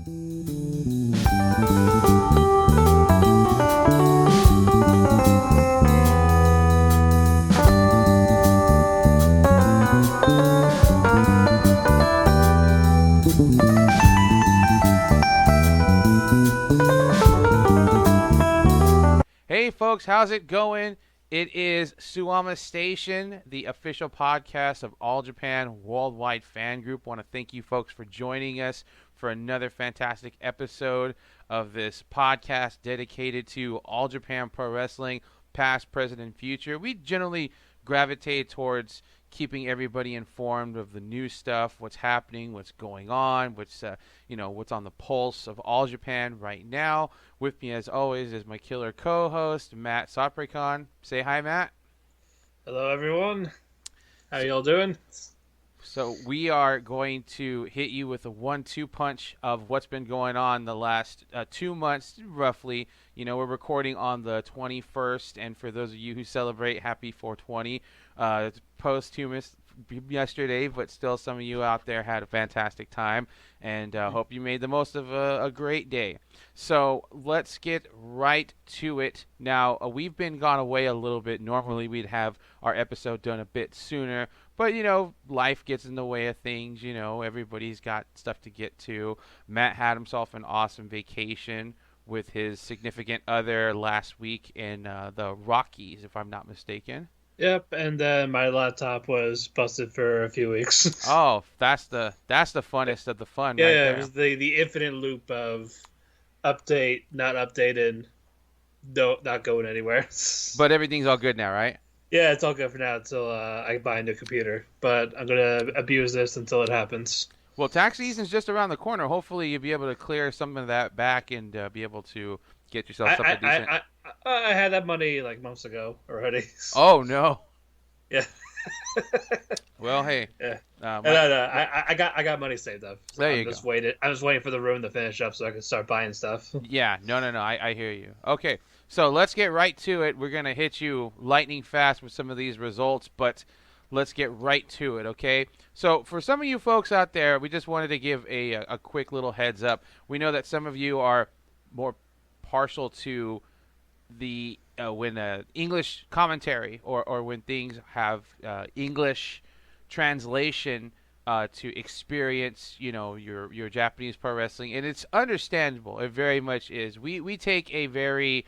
Hey folks, how's it going? It is SUWAMA'S Station, the official podcast of All Japan Worldwide Fan Group. I want to thank you folks for joining us for another fantastic episode of this podcast dedicated to All Japan Pro Wrestling, past, present, and future. We generally gravitate towards keeping everybody informed of the new stuff, what's happening, what's going on, what's on the pulse of All Japan right now. With me, as always, is my killer co-host, Matt Soprecon. Say hi, Matt. Hello, everyone. How y'all doing? So we are going to hit you with a 1-2 punch of what's been going on the last 2 months, roughly. We're recording on the 21st, and for those of you who celebrate, happy 420. It's posthumous yesterday, but still some of you out there had a fantastic time, and hope you made the most of a great day. So let's get right to it. Now, we've been gone away a little bit. Normally we'd have our episode done a bit sooner, but life gets in the way of things. Everybody's got stuff to get to. Matt had himself an awesome vacation with his significant other last week in the Rockies, if I'm not mistaken. Yep, and then my laptop was busted for a few weeks. Oh, that's the funnest of the fun. Yeah, right yeah, there. it was the infinite loop of update, not updated, not going anywhere. But everything's all good now, right? Yeah, it's all good for now until I buy a new computer. But I'm gonna abuse this until it happens. Well, tax season's just around the corner. Hopefully, you'll be able to clear some of that back and be able to get yourself something decent. I had that money like months ago already. Oh no. Yeah. Well, hey. Yeah. No. I got money saved up. So there I'm you just go. I'm just waiting for the room to finish up so I can start buying stuff. Yeah. No. I hear you. Okay. So let's get right to it. We're gonna hit you lightning fast with some of these results, but let's get right to it. Okay. So for some of you folks out there, we just wanted to give a quick little heads up. We know that some of you are more partial to the when English commentary or when things have English translation to experience your Japanese pro wrestling, and it's understandable. It very much is. We take a very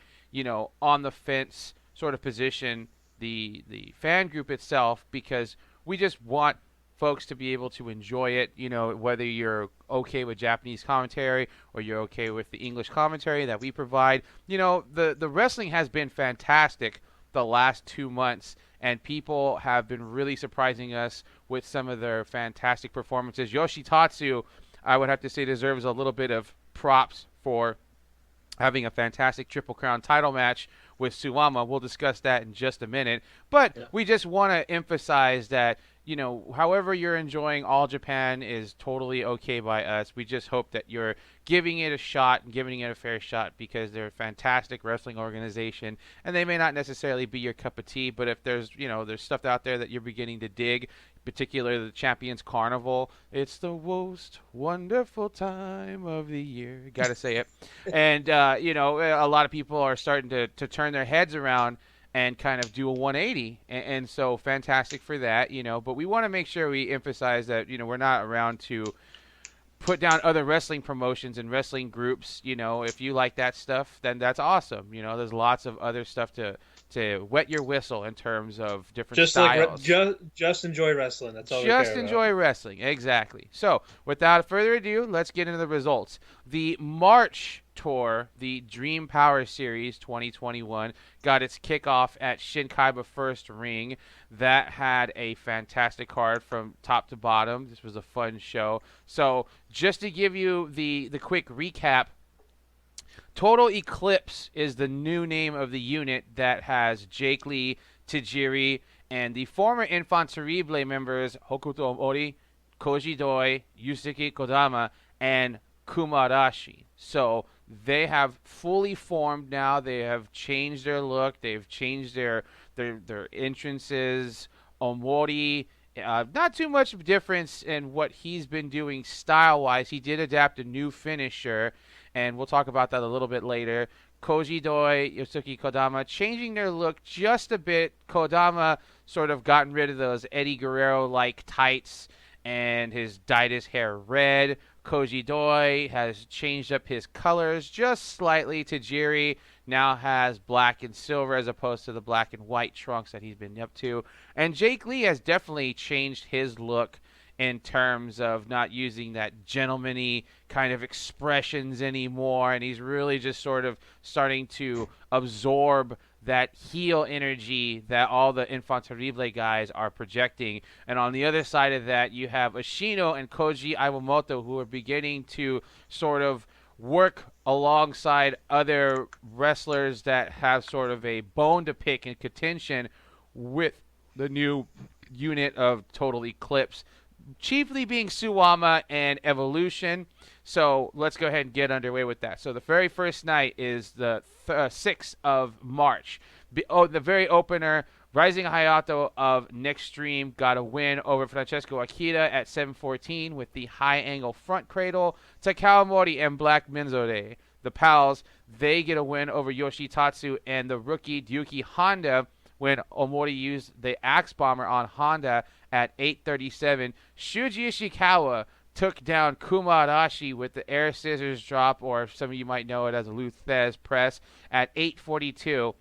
on the fence sort of position, the fan group itself, because we just want folks to be able to enjoy it, whether you're okay with Japanese commentary or you're okay with the English commentary that we provide. The wrestling has been fantastic the last 2 months, and people have been really surprising us with some of their fantastic performances. Yoshitatsu, I would have to say, deserves a little bit of props for having a fantastic Triple Crown title match with Suwama. We'll discuss that in just a minute. But we just want to emphasize that, however you're enjoying All Japan is totally okay by us. We just hope that you're giving it a shot and giving it a fair shot, because they're a fantastic wrestling organization, and they may not necessarily be your cup of tea, but if there's stuff out there that you're beginning to dig, particularly the Champions Carnival, it's the most wonderful time of the year. Gotta say it. And, a lot of people are starting to turn their heads around and kind of do a 180, and so fantastic for that, but we want to make sure we emphasize that, we're not around to put down other wrestling promotions and wrestling groups. If you like that stuff, then that's awesome. There's lots of other stuff to wet your whistle in terms of different styles. Just enjoy wrestling. That's all we care about. Just enjoy wrestling. Exactly. So, without further ado, let's get into the results. The March tour, the Dream Power Series 2021, got its kickoff at Shinkaiba First Ring. That had a fantastic card from top to bottom. This was a fun show. So, just to give you the quick recap, Total Eclipse is the new name of the unit that has Jake Lee, Tajiri, and the former Enfant Terrible members Hokuto Omori, Koji Doi, Yusuke Kodama, and Kumarashi. So they have fully formed now. They have changed their look. They've changed their entrances. Omori Not too much difference in what he's been doing style-wise. He did adapt a new finisher, and we'll talk about that a little bit later. Koji Doi, Yosuke Kodama changing their look just a bit. Kodama sort of gotten rid of those Eddie Guerrero-like tights and has dyed his hair red. Koji Doi has changed up his colors just slightly. Tajiri now has black and silver as opposed to the black and white trunks that he's been up to. And Jake Lee has definitely changed his look in terms of not using that gentleman-y kind of expressions anymore, and he's really just sort of starting to absorb that heel energy that all the Enfant Terrible guys are projecting. And on the other side of that, you have Ashino and Koji Iwamoto, who are beginning to sort of work alongside other wrestlers that have sort of a bone to pick in contention with the new unit of Total Eclipse, chiefly being Suwama and Evolution. So let's go ahead and get underway with that. So the very first night is the 6th of March. The very opener, Rising Hayato of Next Stream got a win over Francesco Akira at 7:14 with the high angle front cradle. Takao Mori and Black Menzore, the pals, they get a win over Yoshitatsu and the rookie Ryuki Honda when Omori used the Axe Bomber on Honda at 8:37. Shuji Ishikawa took down Kuma Arashi with the air scissors drop, or some of you might know it as a Luthez press, at 8:42.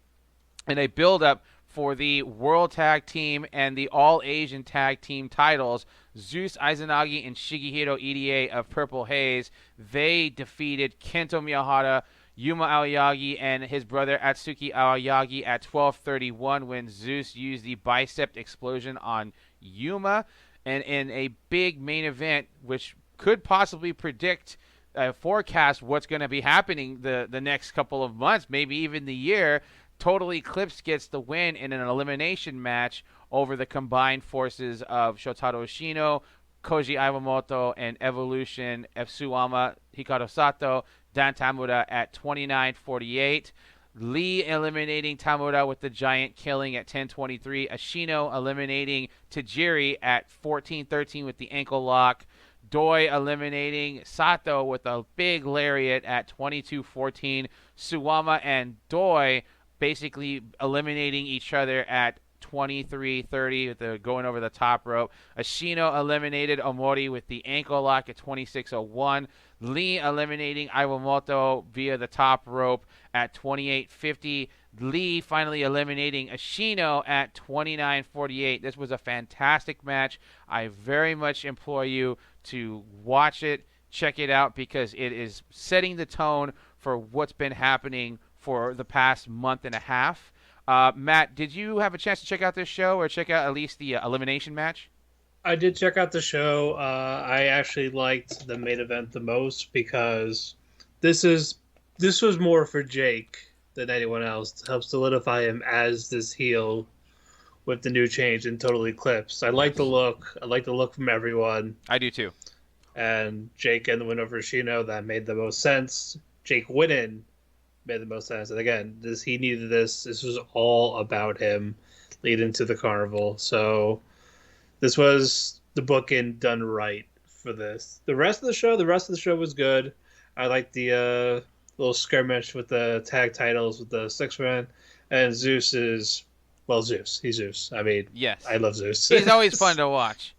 And a build-up for the World Tag Team and the All-Asian Tag Team titles. Zeus Izanagi and Shigehiro Irie of Purple Haze, they defeated Kento Miyahara, Yuma Aoyagi, and his brother Atsuki Aoyagi at 12:31 when Zeus used the bicep explosion on Yuma. And in a big main event, which could possibly predict, forecast what's going to be happening the next couple of months, maybe even the year, Total Eclipse gets the win in an elimination match over the combined forces of Shotaro Ashino, Koji Iwamoto, and Evolution F. Suwama, Hikaru Sato, Dan Tamura at 29:48. Lee eliminating Tamura with the giant killing at 10:23. Ashino eliminating Tajiri at 14:13 with the ankle lock. Doi eliminating Sato with a big lariat at 22:14. Suwama and Doi basically eliminating each other at 23:30 with the going over the top rope. Ashino eliminated Omori with the ankle lock at 26:01. Lee eliminating Iwamoto via the top rope at 28:50. Lee finally eliminating Ashino at 29:48. This was a fantastic match. I very much implore you to watch it, check it out, because it is setting the tone for what's been happening for the past month and a half. Matt, did you have a chance to check out this show or check out at least the elimination match? I did check out the show. I actually liked the main event the most because this was more for Jake than anyone else to help solidify him as this heel with the new change in Total Eclipse. I like the look. I like the look from everyone. I do too. And Jake and the win over Shino, that made the most sense. Jake winning made the most sense. And again, he needed this. This was all about him leading to the carnival. So this was the booking done right for this. The rest of the show was good. I liked the little skirmish with the tag titles with the 6-man. And Zeus is, well, Zeus. He's Zeus. I mean, yes, I love Zeus. He's always fun to watch.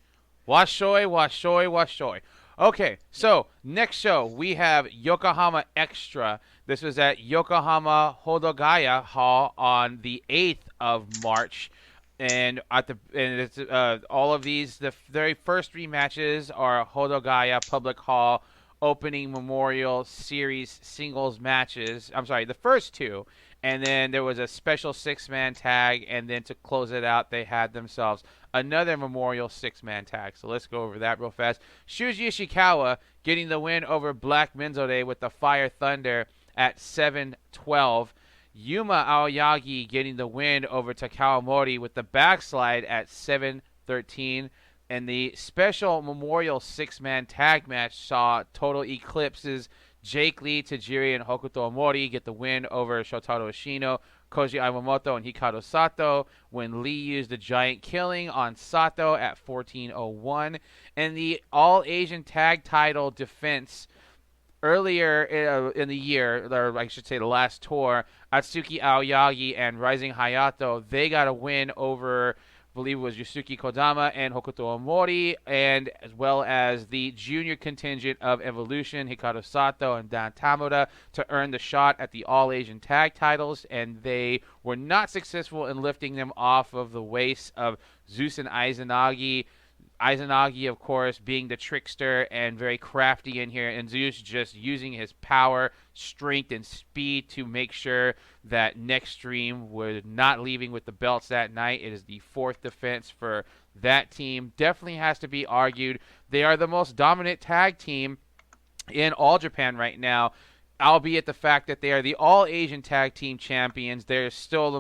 Washoy, washoy, washoy. Okay, so next show we have Yokohama Extra. This was at Yokohama Hodogaya Hall on the 8th of March. And it's all of these, the very first three matches are Hodogaya Public Hall opening Memorial Series singles matches. I'm sorry, the first two. And then there was a special 6-man tag, and then to close it out, they had themselves another Memorial 6-man tag. So let's go over that real fast. Shuji Ishikawa getting the win over Black Menzore with the Fire Thunder at 7:12. Yuma Aoyagi getting the win over Takao Mori with the backslide at 7:13. And the special Memorial 6-man tag match saw Total Eclipse's Jake Lee, Tajiri, and Hokuto Omori get the win over Shotaro Ashino, Koji Iwamoto and Hikaru Sato, when Lee used a giant killing on Sato at 14:01. And the All-Asian Tag Title defense earlier in the year, or I should say the last tour, Atsuki Aoyagi and Rising Hayato, they got a win over, I believe it was Yusuke Kodama and Hokuto Omori, and as well as the junior contingent of Evolution, Hikaru Sato and Dan Tamura, to earn the shot at the All-Asian Tag Titles, and they were not successful in lifting them off of the waist of Zeus and Izanagi. Izanagi, of course, being the trickster and very crafty in here, and Zeus just using his power, strength, and speed to make sure that Next Stream was not leaving with the belts that night. It is the fourth defense for that team. Definitely has to be argued. They are the most dominant tag team in All Japan right now, albeit the fact that they are the All-Asian Tag Team Champions. They're still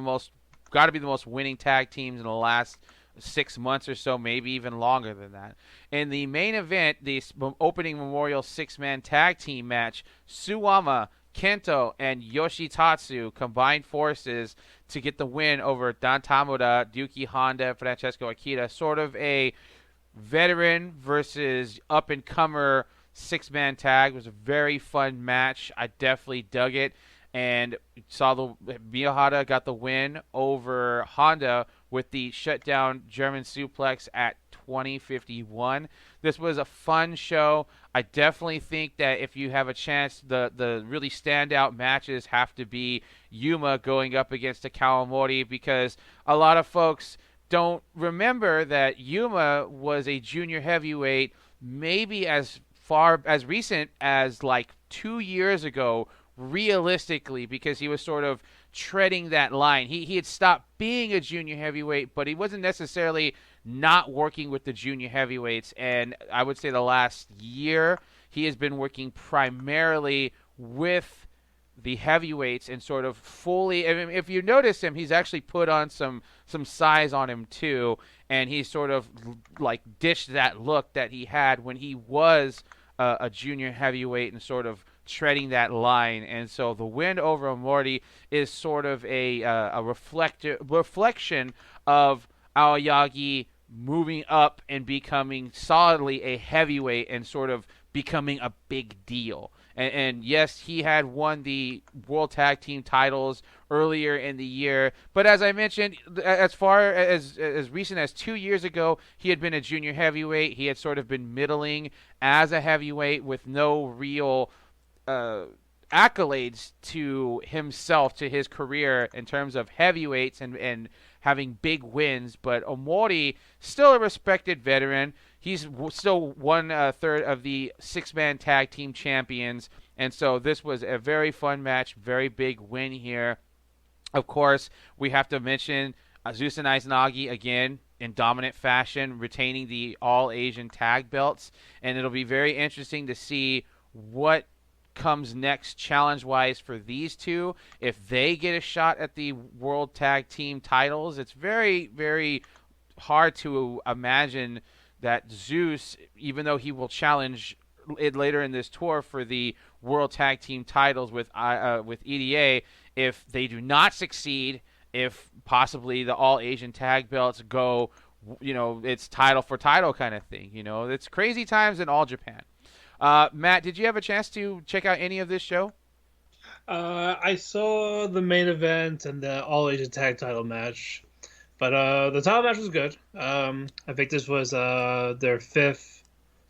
got to be the most winning tag teams in the last 6 months or so, maybe even longer than that. In the main event, the opening Memorial 6-man tag team match, Suwama, Kento, and Yoshitatsu combined forces to get the win over Dan Tamura, Ryuki Honda, Francesco Akita. Sort of a veteran versus up-and-comer 6-man tag. It was a very fun match. I definitely dug it. And saw Miyahara got the win over Honda with the shutdown German suplex at 20:51. This was a fun show. I definitely think that if you have a chance, the really standout matches have to be Yuma going up against Kawamori, because a lot of folks don't remember that Yuma was a junior heavyweight maybe as far as recent as like 2 years ago, realistically, because he was sort of treading that line. He had stopped being a junior heavyweight, but he wasn't necessarily not working with the junior heavyweights. And I would say the last year he has been working primarily with the heavyweights and sort of fully, I mean, if you notice him, he's actually put on some size on him too, and he's sort of like ditched that look that he had when he was a junior heavyweight and sort of treading that line. And so the win over Omori is sort of a reflection of Aoyagi moving up and becoming solidly a heavyweight and sort of becoming a big deal. And yes, he had won the World Tag Team titles earlier in the year, but as I mentioned, as far as recent as 2 years ago, he had been a junior heavyweight. He had sort of been middling as a heavyweight with no real accolades to himself, to his career in terms of heavyweights and having big wins. But Omori, still a respected veteran. He's still 1/3 of the 6-man tag team champions. And so this was a very fun match, very big win here. Of course, we have to mention Zeus and Izanagi again in dominant fashion, retaining the All-Asian tag belts. And it'll be very interesting to see what comes next challenge-wise for these two. If they get a shot at the World Tag Team titles, it's very, very hard to imagine that Zeus, even though he will challenge it later in this tour for the World Tag Team titles with EDA, if they do not succeed, if possibly the All-Asian tag belts go, it's title for title kind of thing. It's crazy times in All Japan. Matt, did you have a chance to check out any of this show? I saw the main event and the All-Asian tag title match. But the title match was good. I think this was their fifth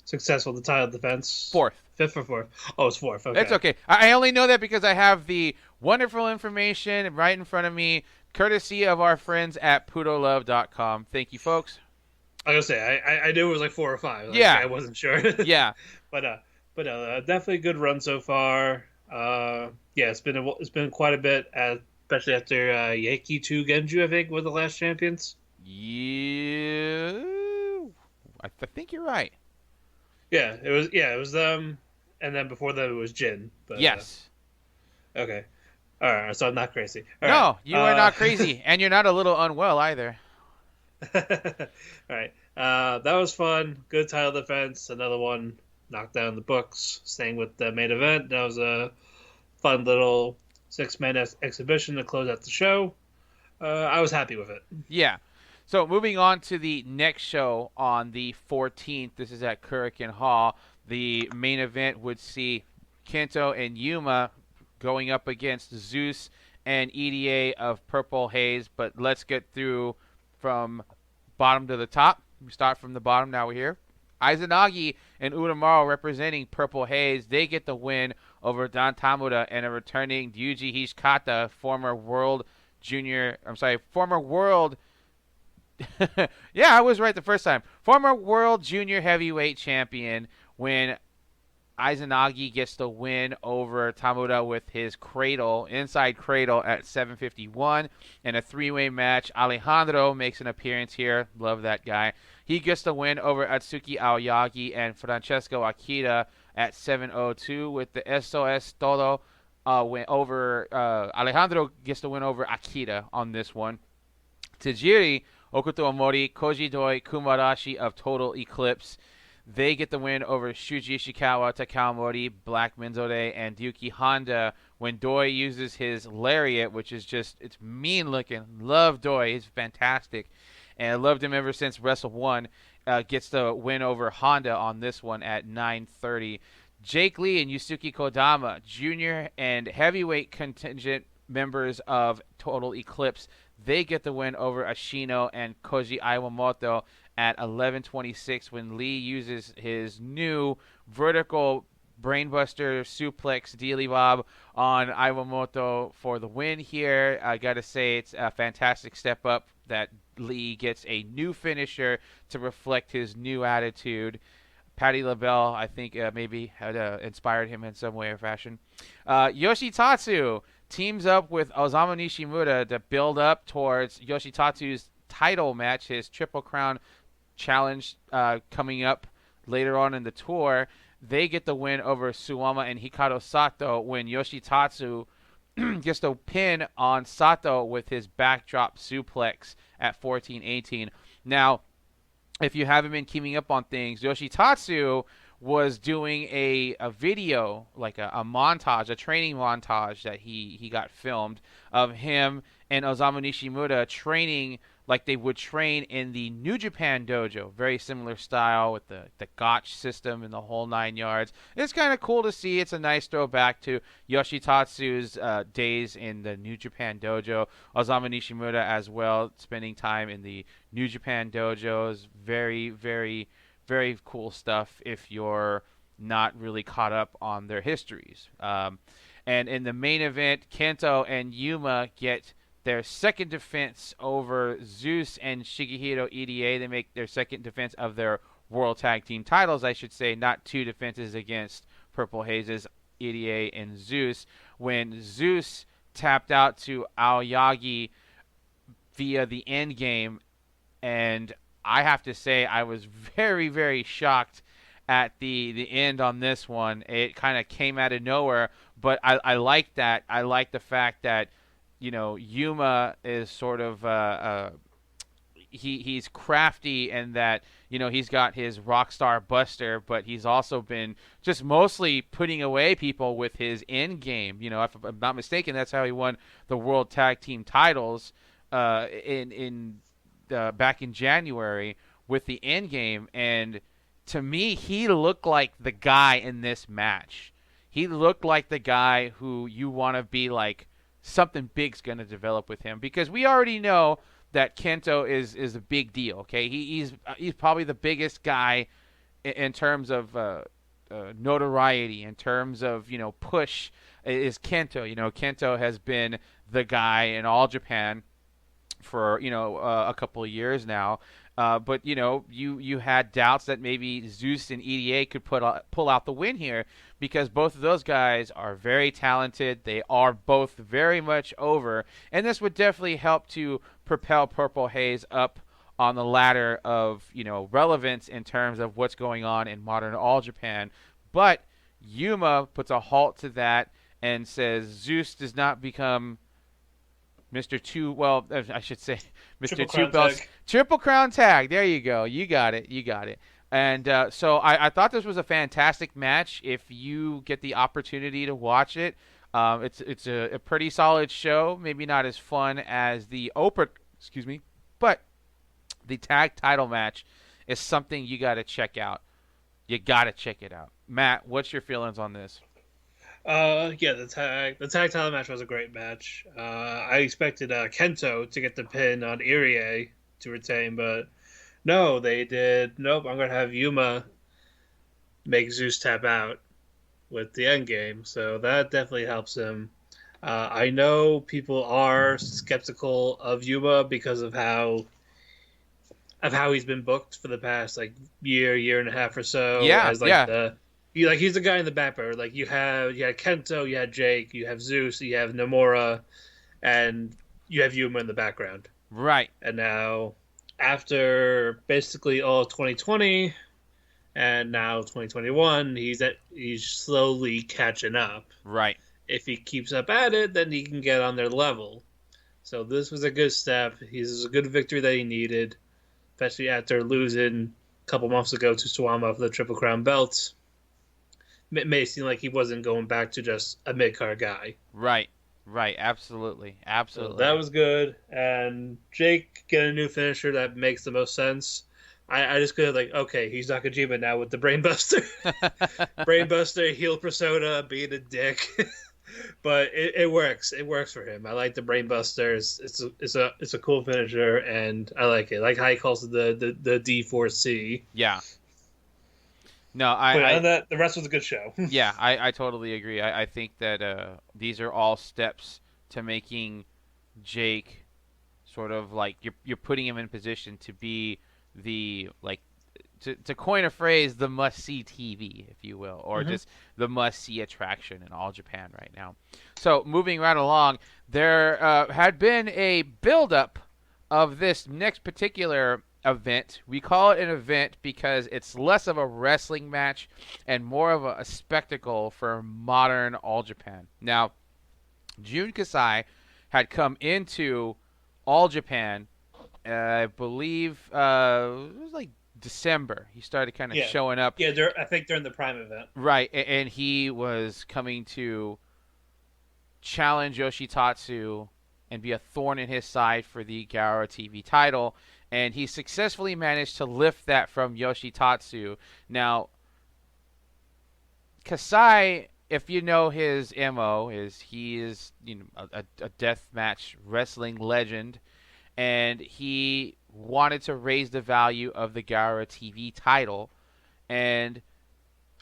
successful title defense. Fourth. Fifth or fourth? Oh, it's fourth. Okay. It's okay. I only know that because I have the wonderful information right in front of me, courtesy of our friends at pudolove.com. Thank you, folks. I was gonna say I knew it was like 4 or 5. Yeah, I wasn't sure. Yeah, but definitely a good run so far. It's been quite a bit, especially after Yankee 2 Genju, I think, were the last champions. Yeah, I think you're right. Yeah, it was them, and then before them it was Jin. But, yes. Okay. All right, so I'm not crazy. No, you are not crazy, and you're not a little unwell either. All right. That was fun. Good title defense. Another one knocked down the books. Staying with the main event. That was a fun little 6-man exhibition to close out the show. I was happy with it. Yeah. So moving on to the next show on the 14th. This is at Kurikan Hall. The main event would see Kento and Yuma going up against Zeus and EDA of Purple Haze. But let's get through from bottom to the top. We start from the bottom. Now we're here. Izanagi and Udamaro representing Purple Haze. They get the win over Dan Tamuda and a returning Ryuji Hishikata, former world. Yeah, I was right the first time. Former world junior heavyweight champion, when Izanagi gets the win over Tamuda with his inside cradle at 7:51 in a three-way match. Alejandro makes an appearance here. Love that guy. He gets the win over Atsuki Aoyagi and Francesco Akita at 7:02 with the SOS Todo win over Alejandro gets the win over Akita on this one. Tajiri, Okuto Omori, Koji Doi, Kumarashi of Total Eclipse. They get the win over Shuji Ishikawa, Takao Mori, Black Minzode, and Yuki Honda when Doi uses his lariat, which is it's mean looking. Love Doi. He's fantastic. And I loved him ever since Wrestle 1. Gets the win over Honda on this one at 9:30. Jake Lee and Yusuke Kodama, junior and heavyweight contingent members of Total Eclipse, they get the win over Ashino and Koji Iwamoto at 11:26 when Lee uses his new vertical brainbuster suplex dealy bob on Iwamoto for the win here. I got to say it's a fantastic step up that Lee gets a new finisher to reflect his new attitude. Patty LaBelle, I think, maybe had inspired him in some way or fashion. Yoshitatsu teams up with Osamu Nishimura to build up towards Yoshitatsu's title match, his Triple Crown challenge coming up later on in the tour. They get the win over Suwama and Hikaru Sato when Yoshitatsu gets the pin on Sato with his backdrop suplex at 14:18. Now, if you haven't been keeping up on things, Yoshitatsu was doing a video, like a montage, a training montage that he got filmed of him and Osamu Nishimura training like they would train in the New Japan dojo. Very similar style with the gotch system and the whole 9 yards. It's kind of cool to see. It's a nice throwback to Yoshitatsu's days in the New Japan dojo. Osamu Nishimura as well, spending time in the New Japan dojos. Very, very, very cool stuff if you're not really caught up on their histories. And in the main event, Kento and Yuma get their second defense over Zeus and Shigehiro EDA. They make their second defense of their World Tag Team titles, I should say, not two defenses against Purple Haze's EDA and Zeus. When Zeus tapped out to Aoyagi via the end game, and I have to say I was very, very shocked at the end on this one. It kind of came out of nowhere, but I like that. I like the fact that, you know, Yuma is sort of he's crafty and that, you know, he's got his Rockstar Buster, but he's also been just mostly putting away people with his end game. You know, if I'm not mistaken, that's how he won the World Tag Team titles back in January with the end game. And to me, he looked like the guy in this match. He looked like the guy who you want to be like, something big's going to develop with him, because we already know that Kento is a big deal. Okay, he's probably the biggest guy in terms of notoriety, in terms of, you know, push is Kento. You know, Kento has been the guy in all Japan for, you know, a couple of years now. But, you know, you had doubts that maybe Zeus and EDA could pull out the win here, because both of those guys are very talented. They are both very much over. And this would definitely help to propel Purple Haze up on the ladder of, you know, relevance in terms of what's going on in modern All Japan. But Yuma puts a halt to that and says Zeus does not become Mr. Two, well, I should say Mr. Two Belts. Triple Crown Tag. There you go. You got it. And so I thought this was a fantastic match. If you get the opportunity to watch it, It's a pretty solid show. Maybe not as fun as the Oprah, excuse me, but the tag title match is something you got to check out. You got to check it out. Matt, what's your feelings on this? Yeah, the tag title match was a great match. I expected Kento to get the pin on Irie to retain, but no, they did. Nope, I'm gonna have Yuma make Zeus tap out with the end game, so that definitely helps him. I know people are skeptical of Yuma because of how he's been booked for the past like year and a half or so. Yeah, as like yeah. he's the guy in the back burner. Like you had Kento, you had Jake, you have Zeus, you have Nomura, and you have Yuma in the background. Right. And now, after basically all 2020 and now 2021, he's slowly catching up. Right. If he keeps up at it, then he can get on their level. So this was a good step. He's a good victory that he needed, especially after losing a couple months ago to Suwama for the Triple Crown belt. It may seem like he wasn't going back to just a mid-card guy. Right. Right. Absolutely. Absolutely. So that was good. And Jake get a new finisher that makes the most sense. I just could have okay, he's Nakajima now with the Brainbuster. Brainbuster, heel persona, being a dick. But it works. It works for him. I like the Brainbuster. It's a cool finisher, and I like it. I like how he calls it the D4C. Yeah. No, the rest was a good show. Yeah, I totally agree. I think that these are all steps to making Jake sort of like you're putting him in position to be the to coin a phrase, the must-see TV, if you will, or just the must-see attraction in all Japan right now. So moving right along, there had been a build-up of this next particular event. We call it an event because it's less of a wrestling match and more of a spectacle for modern All Japan. Now, Jun Kasai had come into All Japan, I believe it was like December. He started kind of showing up. Yeah, I think during the Prime event. Right, and he was coming to challenge Yoshitatsu and be a thorn in his side for the Gaora TV title, and he successfully managed to lift that from Yoshitatsu. Now, Kasai, if you know his MO, he is a deathmatch wrestling legend, and he wanted to raise the value of the Gaora TV title, and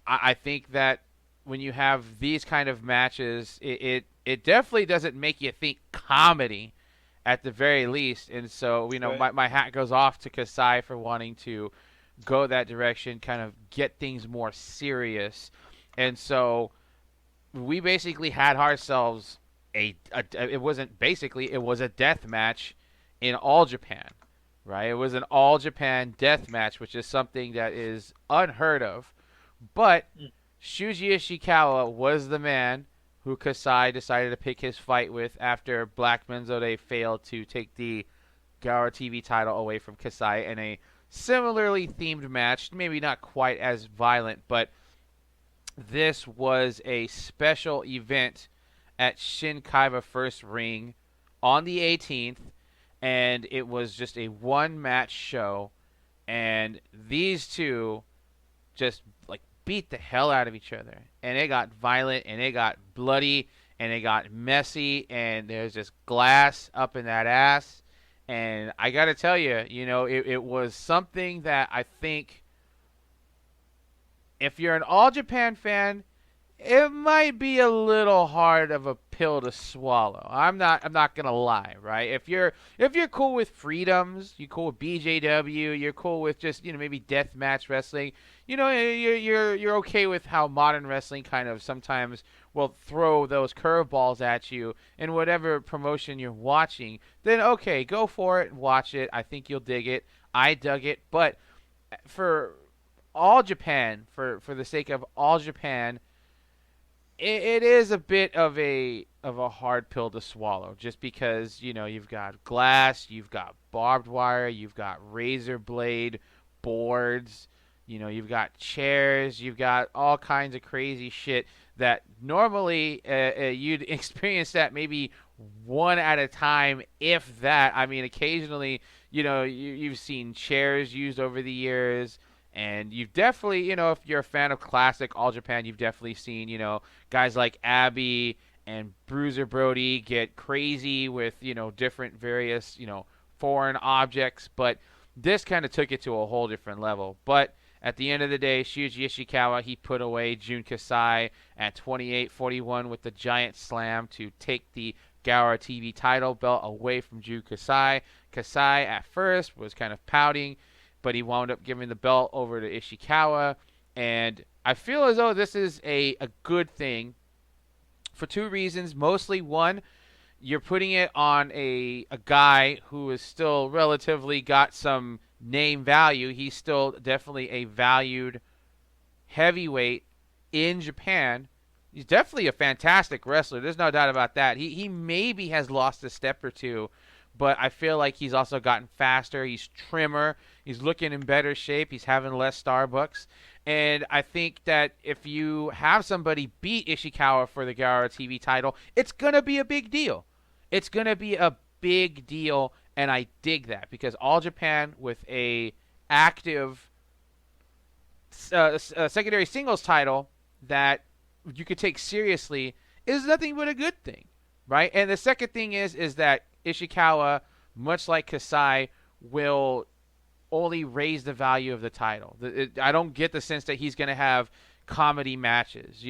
I think that when you have these kind of matches, it definitely doesn't make you think comedy at the very least. And so, right. my hat goes off to Kasai for wanting to go that direction, kind of get things more serious. And so we basically had ourselves it was a death match in All Japan, right? It was an All Japan death match, which is something that is unheard of. But Shuji Ishikawa was the man who Kasai decided to pick his fight with after Black Menzode failed to take the Gaora TV title away from Kasai in a similarly themed match. Maybe not quite as violent, but this was a special event at Shinkaiba First Ring on the 18th, and it was just a one-match show, and these two just beat the hell out of each other, and it got violent, and it got bloody, and it got messy, and there's just glass up in that ass, and I gotta tell you, it was something that I think if you're an All Japan fan, it might be a little hard of a pill to swallow. I'm not gonna lie, right? If you're cool with freedoms, you're cool with BJW, you're cool with just maybe deathmatch wrestling, you're okay with how modern wrestling kind of sometimes will throw those curveballs at you in whatever promotion you're watching. Then okay, go for it, watch it. I think you'll dig it. I dug it, but for All Japan, for the sake of All Japan, it is a bit of a hard pill to swallow, just because you've got glass, you've got barbed wire, you've got razor blade boards, you've got chairs, you've got all kinds of crazy shit that normally you'd experience that maybe one at a time, if that. I mean, occasionally, you've seen chairs used over the years. And you've definitely, if you're a fan of classic All Japan, you've definitely seen, guys like Abby and Bruiser Brody get crazy with, different various, foreign objects. But this kind of took it to a whole different level. But at the end of the day, Shuji Ishikawa, he put away Jun Kasai at 28-41 with the giant slam to take the Gaora TV title belt away from Jun Kasai. Kasai at first was kind of pouting, but he wound up giving the belt over to Ishikawa. And I feel as though this is a good thing for two reasons. Mostly, one, you're putting it on a guy who is still relatively got some name value. He's still definitely a valued heavyweight in Japan. He's definitely a fantastic wrestler. There's no doubt about that. He maybe has lost a step or two, but I feel like he's also gotten faster. He's trimmer. He's looking in better shape. He's having less Starbucks. And I think that if you have somebody beat Ishikawa for the Gaora TV title, it's going to be a big deal. It's going to be a big deal, and I dig that because All Japan with a active secondary singles title that you could take seriously is nothing but a good thing, right? And the second thing is that Ishikawa, much like Kasai, will only raise the value of the title. I don't get the sense that he's going to have comedy matches,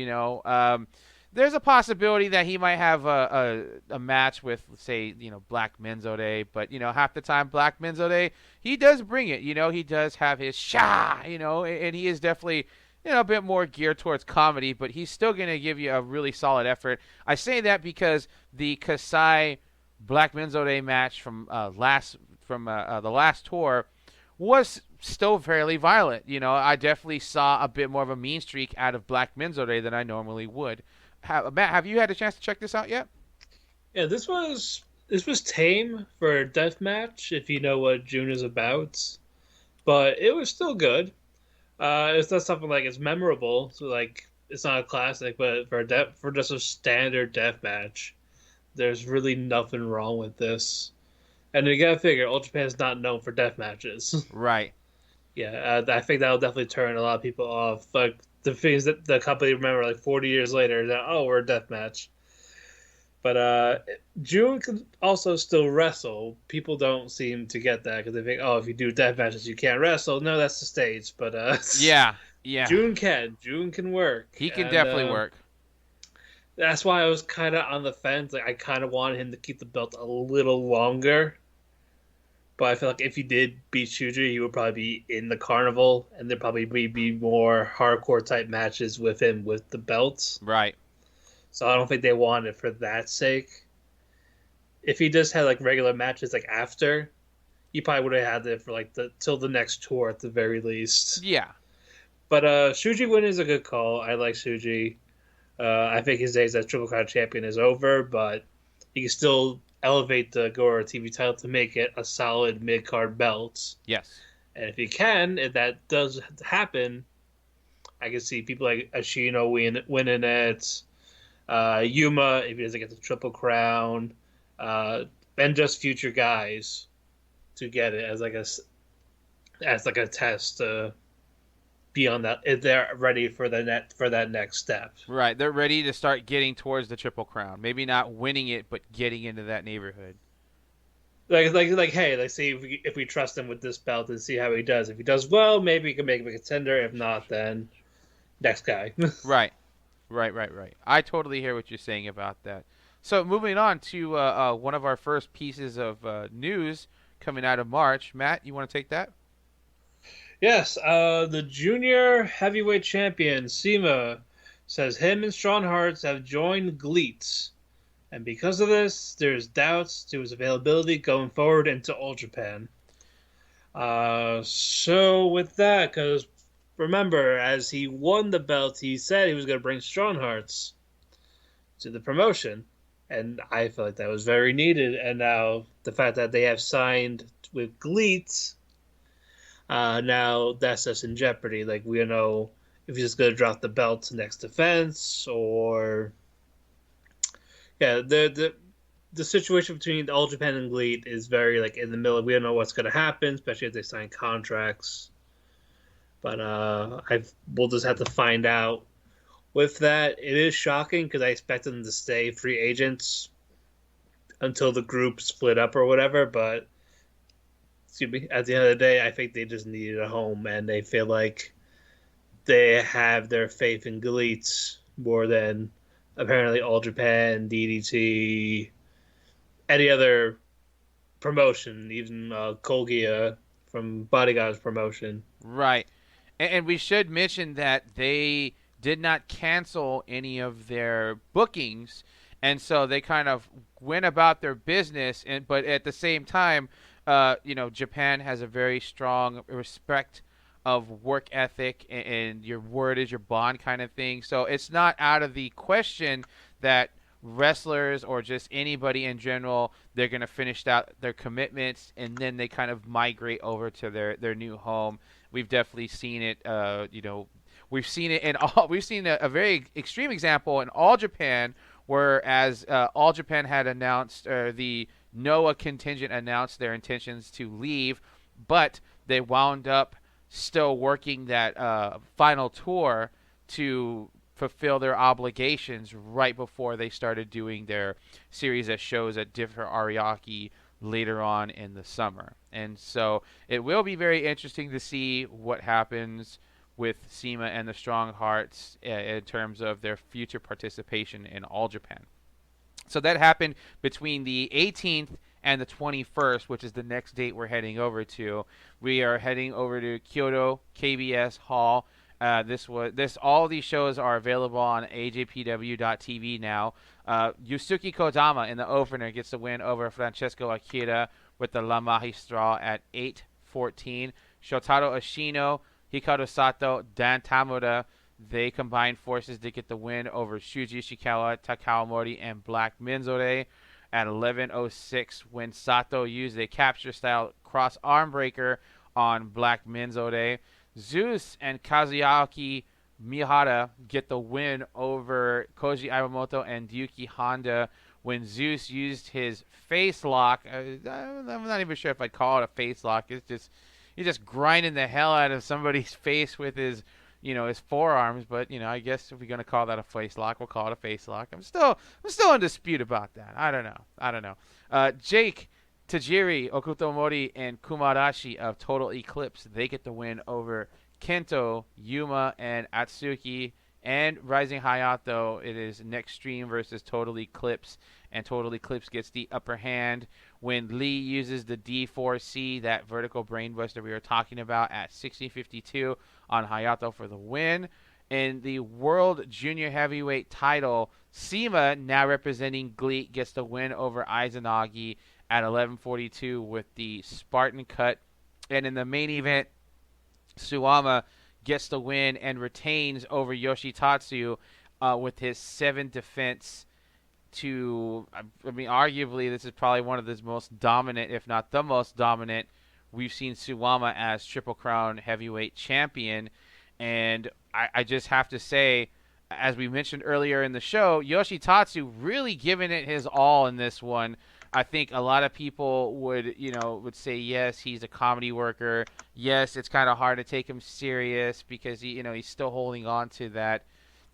There's a possibility that he might have a match with, say, Black Menzo-de, but, half the time Black Menzo-de, he does bring it, he does have his sha, and he is definitely, a bit more geared towards comedy, but he's still going to give you a really solid effort. I say that because the Kasai Black Menzo-de match from the last tour was still fairly violent. I definitely saw a bit more of a mean streak out of Black Menzo-de than I normally would. Matt, have you had a chance to check this out yet? Yeah, this was tame for a death match, if you know what June is about, but it was still good. It's not something like it's memorable, so like it's not a classic, but for just a standard death match, there's really nothing wrong with this. And you gotta figure, All Japan is not known for death matches. Right. Yeah, I think that'll definitely turn a lot of people off. Like the things that the company remember, like 40 years later, that we're a death match. But June can also still wrestle. People don't seem to get that because they think, if you do death matches, you can't wrestle. No, that's the stage. But yeah, June can work. He can definitely work. That's why I was kind of on the fence. Like I kind of wanted him to keep the belt a little longer. But I feel like if he did beat Shuji, he would probably be in the Carnival, and there'd probably be more hardcore type matches with him with the belts. Right. So I don't think they want it for that sake. If he just had like regular matches like after, he probably would have had it for like till the next tour at the very least. Yeah. But Shuji win is a good call. I like Shuji. I think his days as Triple Crown champion is over, but he can still elevate the Gaora TV title to make it a solid mid-card belt. Yes. And if he can, if that does happen, I can see people like Ashino winning it, Yuma if he doesn't get the Triple Crown, and just future guys to get it as like a test to be on that if they're ready for that next step. Right, they're ready to start getting towards the Triple Crown. Maybe not winning it, but getting into that neighborhood. Like hey, let's see if we trust him with this belt and see how he does. If he does well, maybe he can make him a contender. If not, then next guy. Right. I totally hear what you're saying about that. So moving on to one of our first pieces of news coming out of March. Matt, you want to take that? Yes, the junior heavyweight champion, CIMA, says him and Strong Hearts have joined GLEAT. And because of this, there's doubts to his availability going forward into All Japan. So with that, because remember, as he won the belt, he said he was going to bring Strong Hearts to the promotion. And I feel like that was very needed. And now the fact that they have signed with GLEAT, now that's us in jeopardy. Like, we know if he's just going to drop the belt to next defense, or the situation between All Japan and GLEAT is very like in the middle. We don't know what's going to happen, especially if they sign contracts. But we'll just have to find out. With that, it is shocking because I expected them to stay free agents until the group split up or whatever. But excuse me, at the end of the day, I think they just needed a home, and they feel like they have their faith in GLEAT more than apparently All Japan, DDT, any other promotion, even Kolgia from Bodyguard's promotion. Right. And we should mention that they did not cancel any of their bookings, and so they kind of went about their business. But at the same time, Japan has a very strong respect of work ethic, and your word is your bond kind of thing. So it's not out of the question that wrestlers or just anybody in general, they're going to finish out their commitments and then they kind of migrate over to their new home. We've definitely seen it. We've seen it in all. We've seen a very extreme example in All Japan, whereas All Japan had announced, the Noah contingent announced their intentions to leave, but they wound up still working that final tour to fulfill their obligations right before they started doing their series of shows at different Ariake later on in the summer. And so it will be very interesting to see what happens with CIMA and the Strong Hearts in terms of their future participation in All Japan. So that happened between the 18th and the 21st, which is the next date we're heading over to. We are heading over to Kyoto KBS Hall. All these shows are available on AJPW.TV now. Yusuke Kodama in the opener gets the win over Francesco Akira with the La Magistral at 8:14. Shotaro Ashino, Hikaru Sato, Dan Tamura, they combined forces to get the win over Shuji Ishikawa, Takao Mori, and Black Menzore at 11:06 when Sato used a capture-style cross arm breaker on Black Menzore. Zeus and Kazuyaki Mihara get the win over Koji Iwamoto and Ryuki Honda when Zeus used his face lock. I'm not even sure if I'd call it a face lock. It's just he's just grinding the hell out of somebody's face with his forearms. But I guess if we're gonna call that a face lock, we'll call it a face lock. I'm still in dispute about that. I don't know. Jake, Tajiri, Okutomori, and Kumarashi of Total Eclipse, they get the win over Kento, Yuma, and Atsuki. And Rising Hayato, it is Next Stream versus Total Eclipse, and Total Eclipse gets the upper hand when Lee uses the D4C, that vertical brainbuster we were talking about, at 60:52 on Hayato for the win. In the World Junior Heavyweight title, CIMA, now representing GLEAT, gets the win over Izanagi at 11:42 with the Spartan cut. And in the main event, Suwama gets the win and retains over Yoshitatsu with his 7 defense to, arguably this is probably one of the most dominant, if not the most dominant, we've seen Suwama as Triple Crown heavyweight champion. And I just have to say, as we mentioned earlier in the show, Yoshitatsu really giving it his all in this one. I think a lot of people would say, yes, he's a comedy worker. Yes, it's kind of hard to take him serious because he's still holding on to that,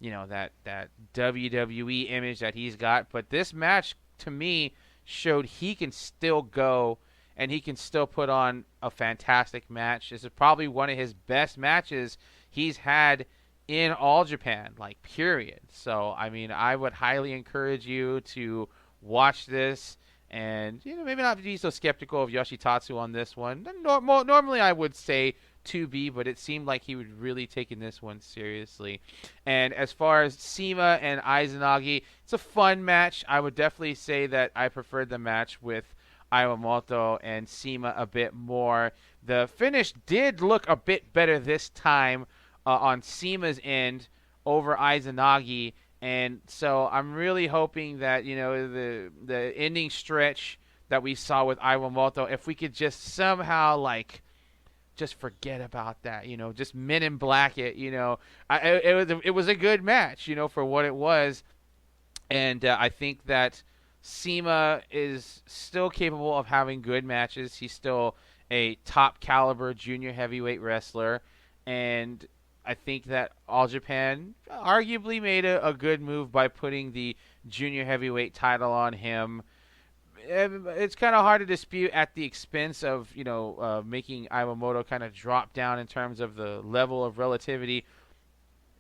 that WWE image that he's got. But this match, to me, showed he can still go and he can still put on a fantastic match. This is probably one of his best matches he's had in All Japan, period. So, I would highly encourage you to watch this. And, maybe not be so skeptical of Yoshitatsu on this one. Normally I would say to be, but it seemed like he would really taking this one seriously. And as far as CIMA and Izanagi, it's a fun match. I would definitely say that I preferred the match with Iwamoto and CIMA a bit more. The finish did look a bit better this time on CIMA's end over Izanagi. And so I'm really hoping that, the ending stretch that we saw with Iwamoto, if we could just somehow, just forget about that. Just Men in Black it. It was a good match. For what it was, and I think that CIMA is still capable of having good matches. He's still a top caliber junior heavyweight wrestler, and I think that All Japan arguably made a good move by putting the junior heavyweight title on him. It's kind of hard to dispute at the expense of making Iwamoto kind of drop down in terms of the level of relativity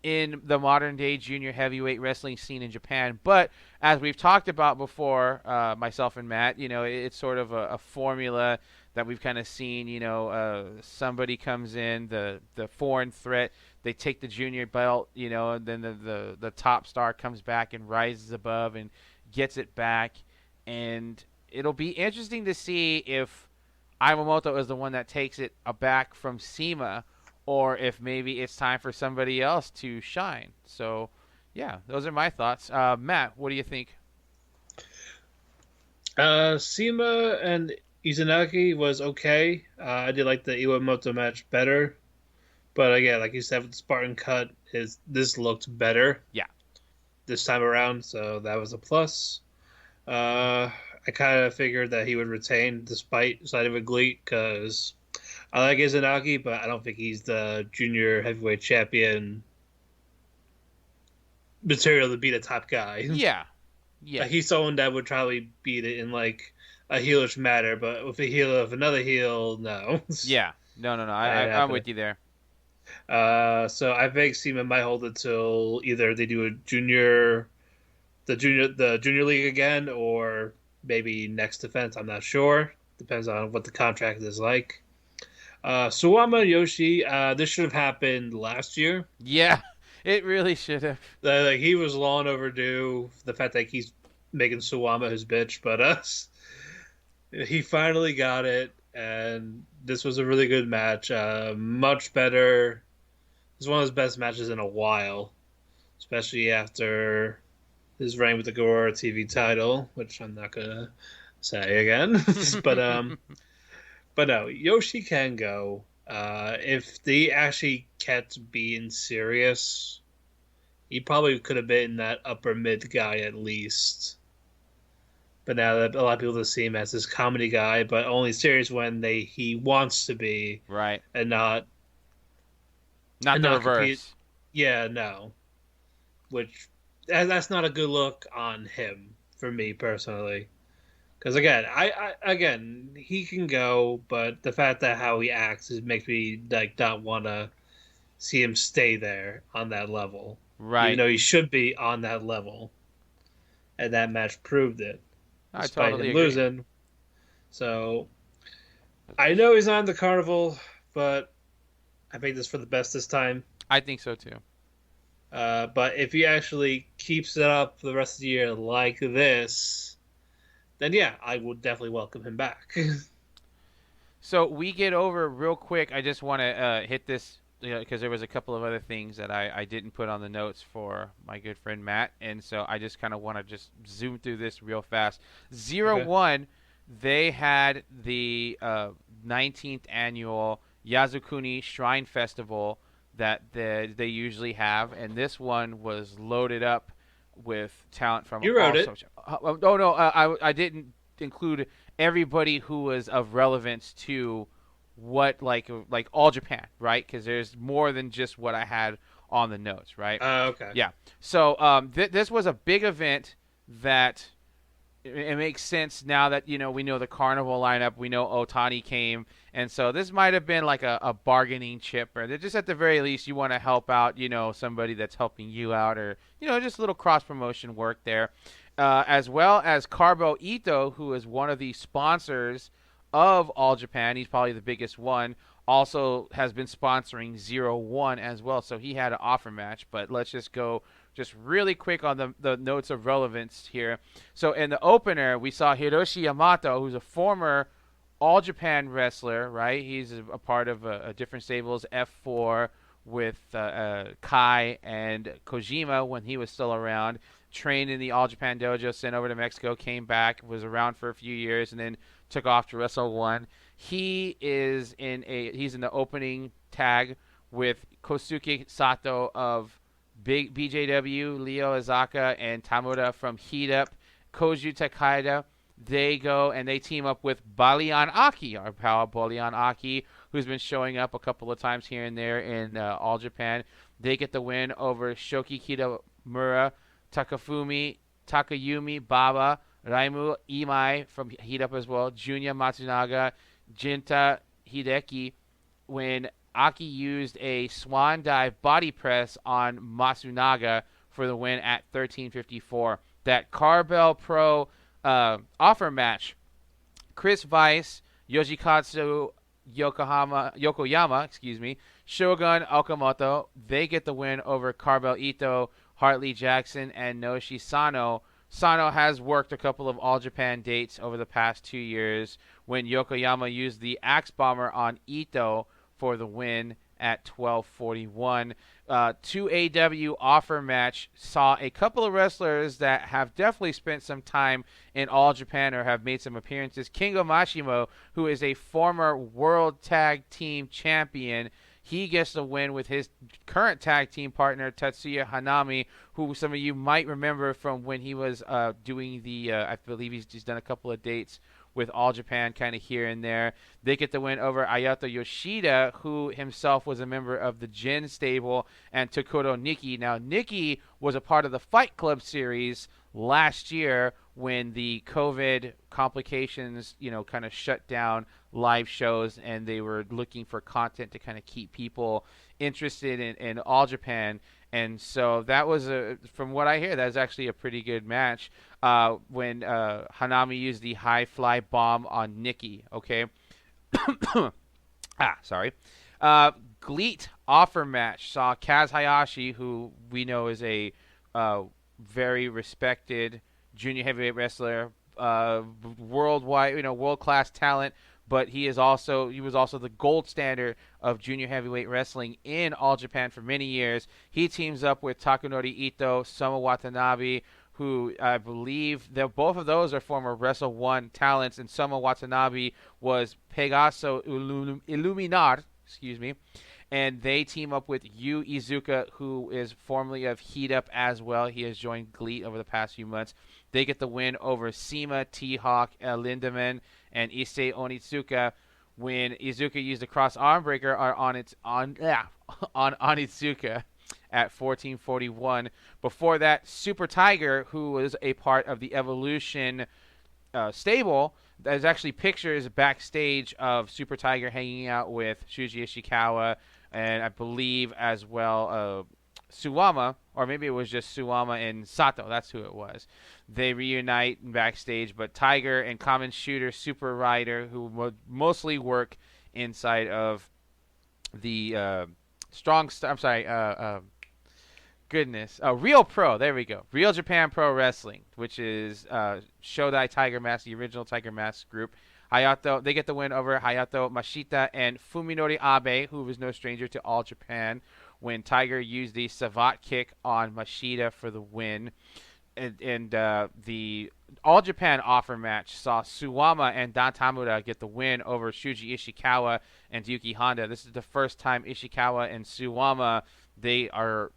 in the modern day junior heavyweight wrestling scene in Japan. But as we've talked about before, myself and Matt, it's sort of a formula that we've kind of seen. Somebody comes in, the foreign threat, they take the junior belt, and then the top star comes back and rises above and gets it back. And it'll be interesting to see if Iwamoto is the one that takes it back from CIMA, or if maybe it's time for somebody else to shine. So, yeah, those are my thoughts. Matt, what do you think? CIMA and Izanagi was okay. I did like the Iwamoto match better. But again, like you said, with the Spartan cut, this looked better. Yeah. This time around, so that was a plus. I kind of figured that he would retain despite side of a GLEAT, because I like Izanagi, but I don't think he's the junior heavyweight champion material to beat a top guy. Yeah. Like, he's someone that would probably beat it in like a heelish matter, but with a heel of another heel, no. Yeah. No. I'm with you there. So I think CIMA might hold it till either they do the junior league again, or maybe next defense. I'm not sure. Depends on what the contract is like. Suwama Yoshi, this should have happened last year. Yeah, it really should have. Like, he was long overdue. The fact that he's making Suwama his bitch, but he finally got it, and this was a really good match. Much better. It's one of his best matches in a while, especially after his reign with the Gorilla TV title, which I'm not gonna say again. But no, Yoshi can go. If they actually kept being serious, he probably could have been that upper mid guy at least. But now that a lot of people just see him as this comedy guy, but only serious when he wants to be, right, and not the reverse. Compete. Yeah, no. Which that's not a good look on him for me personally. Because again, he can go, but the fact that how he acts makes me like not want to see him stay there on that level. Right. Even though he should be on that level, and that match proved it. Despite him losing. So I know he's on the Carnival, but I think this for the best this time. I think so too. But if he actually keeps it up for the rest of the year like this, then yeah, I would definitely welcome him back. So we get over real quick. I just want to hit this because there was a couple of other things that I didn't put on the notes for my good friend Matt, and so I just kind of want to just zoom through this real fast. 01, they had the 19th annual Yasukuni Shrine Festival that they usually have, and this one was loaded up with talent from. You wrote it. Oh no, I didn't include everybody who was of relevance to what like All Japan, right? Because there's more than just what I had on the notes, right? Okay. Yeah. So this was a big event that it makes sense now that we know the Carnival lineup, we know Otani came, and so this might have been like a bargaining chip, or just at the very least you want to help out somebody that's helping you out, or just a little cross promotion work there, as well as Karbo Ito, who is one of the sponsors of All Japan. He's probably the biggest one. Also has been sponsoring 01 as well, so he had an offer match. But let's just go really quick on the notes of relevance here. So in the opener, we saw Hiroshi Yamato, who's a former All Japan wrestler, right? He's a part of a different stables, F4, with Kai and Kojima when he was still around. Trained in the All Japan dojo, sent over to Mexico, came back, was around for a few years, and then took off to Wrestle 1. He's in the opening tag with Kosuke Sato of Big BJW, Leo Azaka, and Tamura from Heat Up, Koju Takada. They go and they team up with Balian Aki, our pal Balian Aki, who's been showing up a couple of times here and there in All Japan. They get the win over Shoki Kitamura, Takayumi Baba, Raimu Imai from Heat Up as well, Junya Matsunaga, Jinta Hideki, when Aki used a swan dive body press on Matsunaga for the win at 13:54. That Carbell Pro offer match, Chris Weiss, Yoshikatsu Yokoyama, Shogun Okamoto, they get the win over Carbell Ito, Hartley Jackson, and Noshi Sano. Sano has worked a couple of All Japan dates over the past 2 years when Yokoyama used the Axe Bomber on Ito for the win at 12:41. 2AW offer match saw a couple of wrestlers that have definitely spent some time in All Japan or have made some appearances. Kingo Mashimo, who is a former World Tag Team Champion, he gets the win with his current tag team partner, Tatsuya Hanami, who some of you might remember from when he was doing the, I believe he's done a couple of dates with All Japan kind of here and there. They get the win over Ayato Yoshida, who himself was a member of the Jin stable, and Tokoro Nikki. Now, Nikki was a part of the Fight Club series last year when the COVID complications, kind of shut down live shows, and they were looking for content to kind of keep people interested in All Japan. And so that was, from what I hear, that was actually a pretty good match when Hanami used the high fly bomb on Nikki. Okay. Sorry. GLEAT offer match saw Kaz Hayashi, who we know is a very respected junior heavyweight wrestler, worldwide, world-class talent. But he was also the gold standard of junior heavyweight wrestling in All Japan for many years. He teams up with Takanori Ito, Soma Watanabe, who I believe both of those are former Wrestle One talents, and Soma Watanabe was Pegaso Illuminar, and they team up with Yu Iizuka, who is formerly of Heat Up as well. He has joined GLEAT over the past few months. They get the win over CIMA, T-Hawk, Lindemann, and Issei Onitsuka when Iizuka used a cross arm breaker on Onitsuka at 14:41. Before that, Super Tiger, who was a part of the Evolution stable, there's actually pictures backstage of Super Tiger hanging out with Shuji Ishikawa and I believe as well Suwama, or maybe it was just Suwama and Sato. That's who it was. They reunite backstage, but Tiger and common shooter Super Rider, who would mostly work inside of the Real Pro. There we go. Real Japan Pro Wrestling, which is Shodai Tiger Mask, the original Tiger Mask group. Hayato, they get the win over Hayato Mashita and Fuminori Abe, who was no stranger to All Japan, when Tiger used the Savat kick on Mashita for the win. And the All Japan offer match saw Suwama and Dan Tamura get the win over Shuji Ishikawa and Yuki Honda. This is the first time Ishikawa and Suwama, they're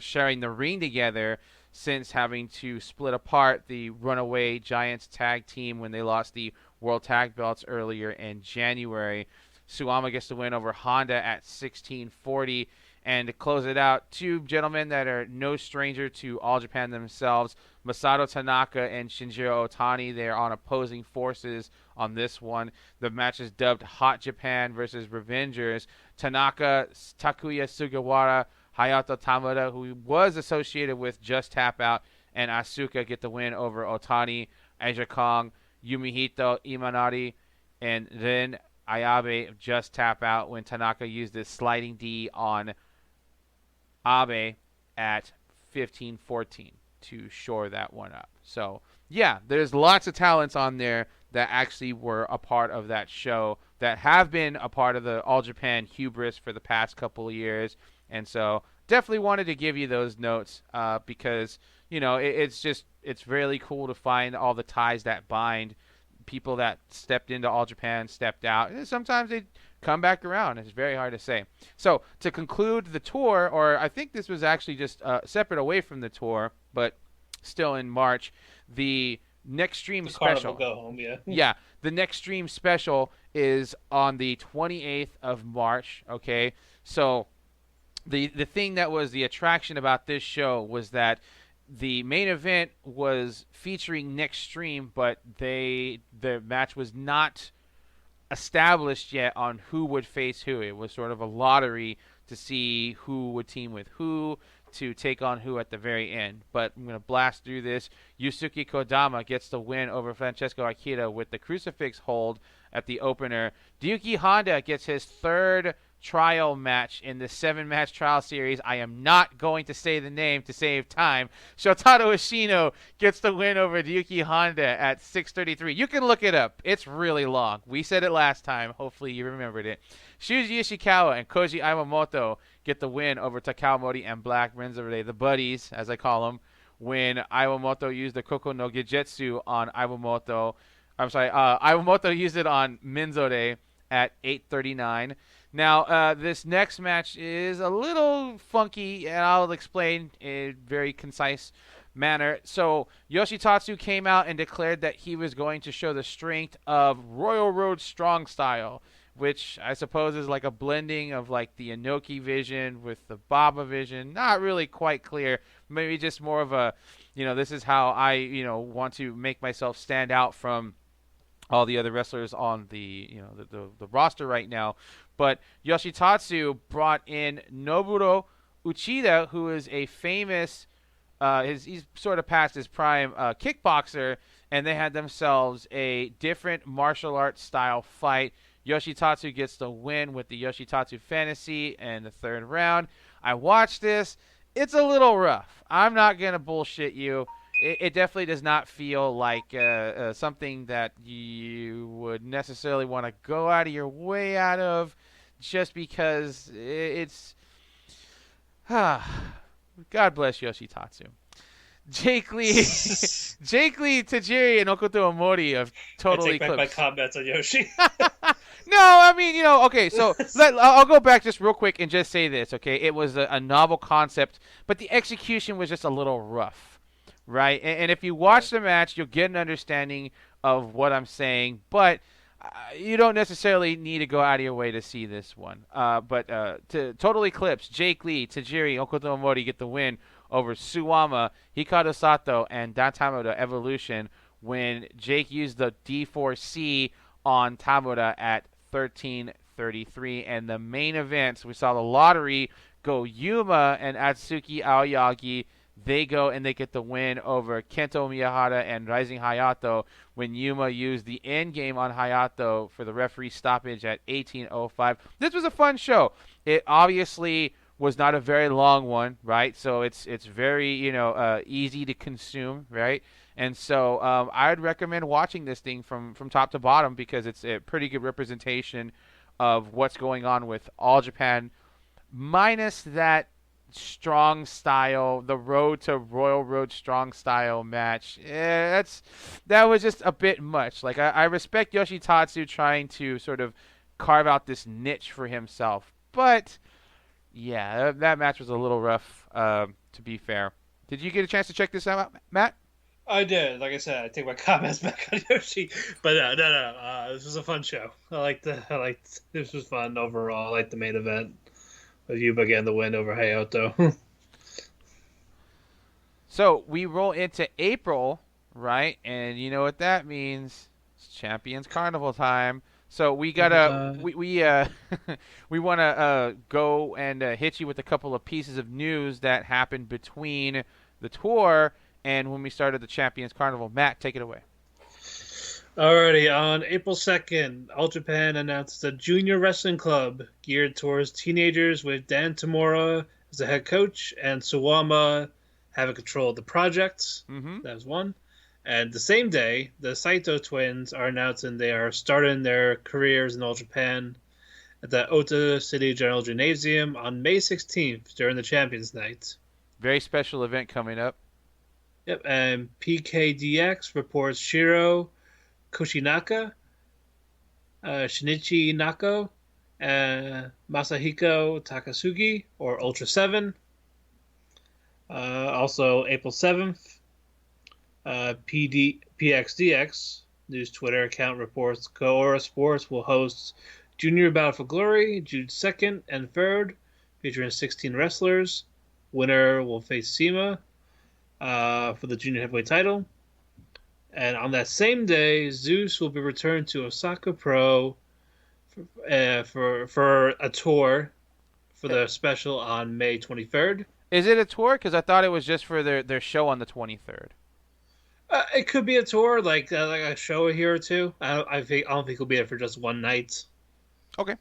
sharing the ring together since having to split apart the Runaway Giants tag team when they lost the World Tag Belts earlier in January. Suwama gets the win over Honda at 16:40. And to close it out, two gentlemen that are no stranger to All Japan themselves, Masato Tanaka and Shinjiro Otani. They're on opposing forces on this one. The match is dubbed Hot Japan versus Revengers. Tanaka, Takuya Sugawara, Hayato Tamura, who was associated with Just Tap Out, and Asuka get the win over Otani, Aja Kong, Yumihito Imanari, and then Ayabe Just Tap Out when Tanaka used this sliding D on Abe at 15:14 to shore that one up. So, yeah, there's lots of talents on there that actually were a part of that show that have been a part of the All Japan hubris for the past couple of years. And so, definitely wanted to give you those notes because, it's really cool to find all the ties that bind people that stepped into All Japan stepped out. And sometimes they come back around. It's very hard to say. So to conclude the tour, or I think this was actually just separate away from the tour, but still in March, the Next Stream special. Go home, yeah. Yeah, the Next Stream special is on the 28th of March. Okay, so the thing that was the attraction about this show was that the main event was featuring Next Stream, but the match was not established yet on who would face who. It was sort of a lottery to see who would team with who to take on who at the very end. But I'm going to blast through this. Yusuke Kodama gets the win over Francesco Akira with the crucifix hold at the opener. Ryuki Honda gets his third trial match in the 7-match trial series. I am not going to say the name to save time. Shotaro Ishino gets the win over Ryuki Honda at 6:33. You can look it up. It's really long. We said it last time. Hopefully you remembered it. Shuji Ishikawa and Koji Iwamoto get the win over Takao Mori and Black Renzare, the buddies, as I call them, when Iwamoto used the Koko no Gejetsu on Iwamoto. Iwamoto used it on Menzore at 8:39. Now, this next match is a little funky, and I'll explain in a very concise manner. So, Yoshitatsu came out and declared that he was going to show the strength of Royal Road Strong Style, which I suppose is like a blending of like the Inoki vision with the Baba vision. Not really quite clear. Maybe just more of a, this is how I, want to make myself stand out from all the other wrestlers on the roster right now. But Yoshitatsu brought in Noburo Uchida, who is a famous, he's sort of past his prime kickboxer, and they had themselves a different martial arts style fight. Yoshitatsu gets the win with the Yoshitatsu Fantasy in the third round. I watched this. It's a little rough. I'm not going to bullshit you. It definitely does not feel like something that you would necessarily want to go out of your way out of, just because it's... God bless Yoshitatsu. Jake Lee, Tajiri, and Okuto Omori of Total Eclipse. I take back my comments on Yoshi. No, I mean, okay, so I'll go back just real quick and just say this, okay? It was a novel concept, but the execution was just a little rough, right? And if you watch the match, you'll get an understanding of what I'm saying, but you don't necessarily need to go out of your way to see this one. But to Total Eclipse, Jake Lee, Tajiri, Okuto Omori get the win over Suwama, Hikaru Sato, and Dan Tamura Evolution when Jake used the D4C on Tamura at 13:33. And the main events, we saw the lottery go Yuma and Atsuki Aoyagi. They go and they get the win over Kento Miyahara and Rising Hayato when Yuma used the end game on Hayato for the referee stoppage at 18:05. This was a fun show. It obviously was not a very long one, right? So it's very easy to consume, right? And so I'd recommend watching this thing from top to bottom because it's a pretty good representation of what's going on with All Japan, minus that strong style, the Road to Royal Road Strong Style match. That was just a bit much. Like I respect Yoshitatsu trying to sort of carve out this niche for himself, but yeah, that match was a little rough, to be fair. Did you get a chance to check this out, Matt? I did. Like I said, I take my comments back on Yoshi. But no. This was a fun show. I liked this was fun overall. I liked the main event with Yuba getting the win over Hayato. So we roll into April, right? And you know what that means? It's Champions Carnival time. So we gotta we want to go and hit you with a couple of pieces of news that happened between the tour and when we started the Champions Carnival. Matt, take it away. Alrighty, on April 2nd, All Japan announced a junior wrestling club geared towards teenagers with Dan Tamura as the head coach and Suwama having control of the project. Mm-hmm. That was one. And the same day, the Saito twins are announcing they are starting their careers in All Japan at the Ota City General Gymnasium on May 16th during the Champions Night. Very special event coming up. Yep, and PKDX reports Shiro, Koshinaka, Shinichi Nako, Masahiko Takasugi, or Ultra 7. Also, April 7th, PXDX News Twitter account reports Koura Sports will host Junior Battle for Glory, June 2nd and 3rd, featuring 16 wrestlers. Winner will face CIMA for the junior heavyweight title. And on that same day, Zeus will be returned to Osaka Pro for a tour for the special on May 23rd. Is it a tour? Because I thought it was just for their show on the 23rd. It could be a tour, like a show here or two. I don't think it'll be there for just one night. Okay.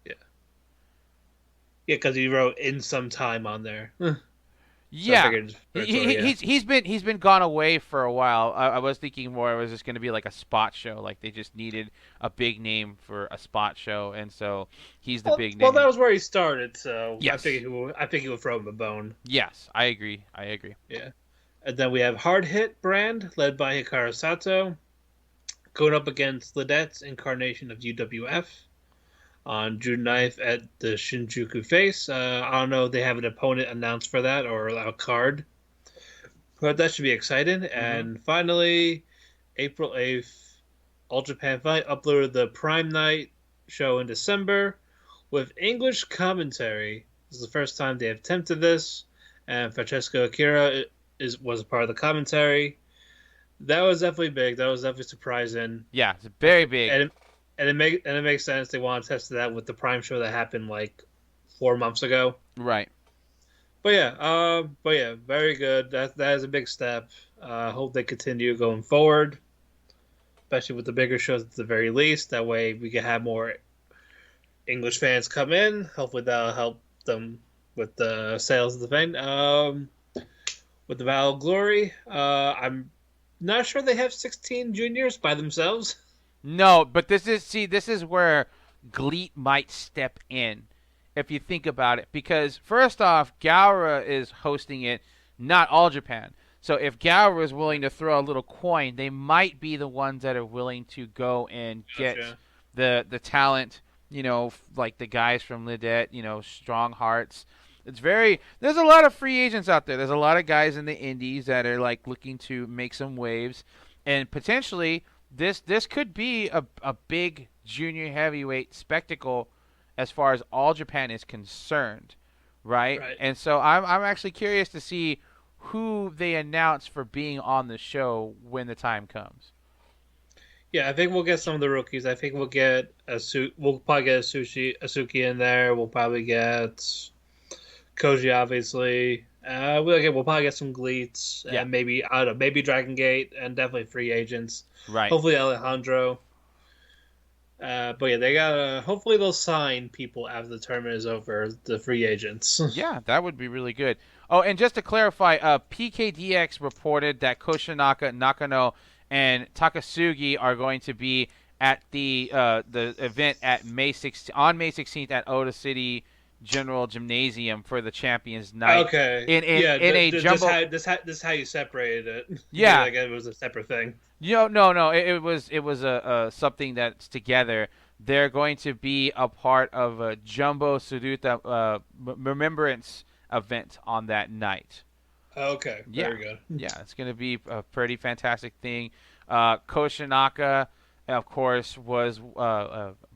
Yeah, because he wrote in some time on there. Yeah, he's been gone away for a while. I was thinking more it was just going to be like a spot show, like they just needed a big name for a spot show, and so he's the big name. Well, that was where he started, so yes. I think he would throw him a bone. Yes, I agree. Yeah, and then we have Hard Hit brand led by Hikaru Sato going up against Lidette's incarnation of UWF on June 9th at the Shinjuku Face. I don't know if they have an opponent announced for that or a card, but that should be exciting. Mm-hmm. And finally, April 8th, All Japan Fight uploaded the Prime Night show in December with English commentary. This is the first time they have attempted this, and Francesco Akira was a part of the commentary. That was definitely big. That was definitely surprising. Yeah, it's very big. And it makes sense. They want to test that with the Prime show that happened like 4 months ago. Right. But yeah, very good. That is a big step. Hope they continue going forward, especially with the bigger shows at the very least. That way we can have more English fans come in. Hopefully that'll help them with the sales of the thing. With the Battle of Glory, I'm not sure they have 16 juniors by themselves. No, but this is where GLEAT might step in, if you think about it. Because first off, Gaura is hosting it, not All Japan. So if Gaura is willing to throw a little coin, they might be the ones that are willing to go and get the talent, like the guys from Lidette, Strong Hearts. There's a lot of free agents out there. There's a lot of guys in the indies that are like looking to make some waves, and potentially this could be a big junior heavyweight spectacle as far as All Japan is concerned, right? And so I'm actually curious to see who they announce for being on the show when the time comes. Yeah, I think we'll get some of the rookies. I think we'll probably get Asuki in there. We'll probably get Koji, obviously. We'll probably get some GLEATs, and maybe Dragon Gate, and definitely free agents. Right. Hopefully Alejandro. But yeah, hopefully they'll sign people after the tournament is over, the free agents. Yeah, that would be really good. Oh, and just to clarify, PKDX reported that Koshinaka, Nakano, and Takasugi are going to be at the event at May 16th at Oda City General Gymnasium for the Champions Night. Okay. In a jumbo. This is how you separated it. Yeah. Like it was a separate thing. No. It was a something that's together. They're going to be a part of a Jumbo Suruta remembrance event on that night. Okay. Very good. Yeah, it's going to be a pretty fantastic thing. Koshinaka, of course, was